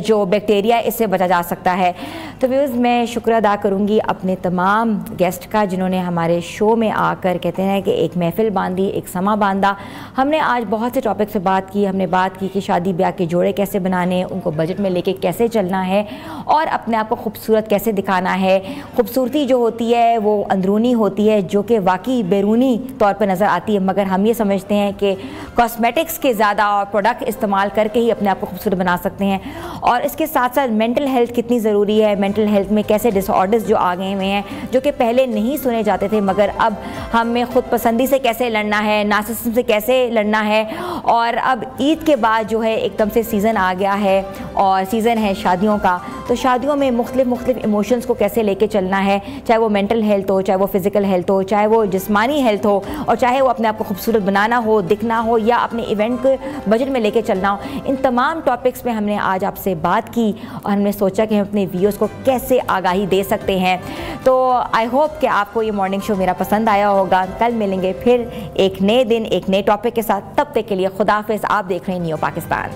जो बैक्टीरिया इससे बचा जा सकता है। तो व्यूअर्स, मैं शुक्र अदा करूँगी अपने तमाम गेस्ट का जिन्होंने हमारे शो में आकर कहते हैं कि एक महफिल बांधी, एक समा बांधा। हमने आज बहुत से टॉपिक से बात की। हमने बात की कि शादी ब्याह के जोड़े कैसे बनाने, उनको बजट में लेके कैसे चलना है और अपने आप को खूबसूरत कैसे दिखाना है। खूबसूरती जो होती है वो अंदरूनी होती है, जो कि वाकई बैरूनी ज़हनी तौर पर नज़र आती है, मगर हम ये समझते हैं कि कॉस्मेटिक्स के ज़्यादा और प्रोडक्ट इस्तेमाल करके ही अपने आप को खूबसूरत बना सकते हैं। और इसके साथ साथ मेंटल हेल्थ कितनी ज़रूरी है, मेंटल हेल्थ में कैसे डिसऑर्डर्स जो आ गए हुए हैं जो कि पहले नहीं सुने जाते थे, मगर अब हमें ख़ुद पसंदी से कैसे लड़ना है, नार्सिसिज्म से कैसे लड़ना है। और अब ईद के बाद जो है एकदम से सीज़न आ गया है और सीज़न है शादियों का, तो शादियों में मुख्तलिफ इमोशंस को कैसे लेके चलना है, चाहे वो मेंटल हेल्थ हो, चाहे वो फिज़िकल हेल्थ हो, चाहे वो जिस्मानी हेल्थ हो, और चाहे वो अपने आप को खूबसूरत बनाना हो, दिखना हो, या अपने इवेंट को बजट में लेके चलना हो। इन तमाम टॉपिक्स पे हमने आज आपसे बात की और हमने सोचा कि हम अपने व्यूअर्स को कैसे आगाही दे सकते हैं। तो आई होप कि आपको ये मॉर्निंग शो मेरा पसंद आया होगा। कल मिलेंगे फिर एक नए दिन एक नए टॉपिक के साथ, तब तक के लिए खुदा हाफिज़। आप देख रहे हैं नियो पाकिस्तान।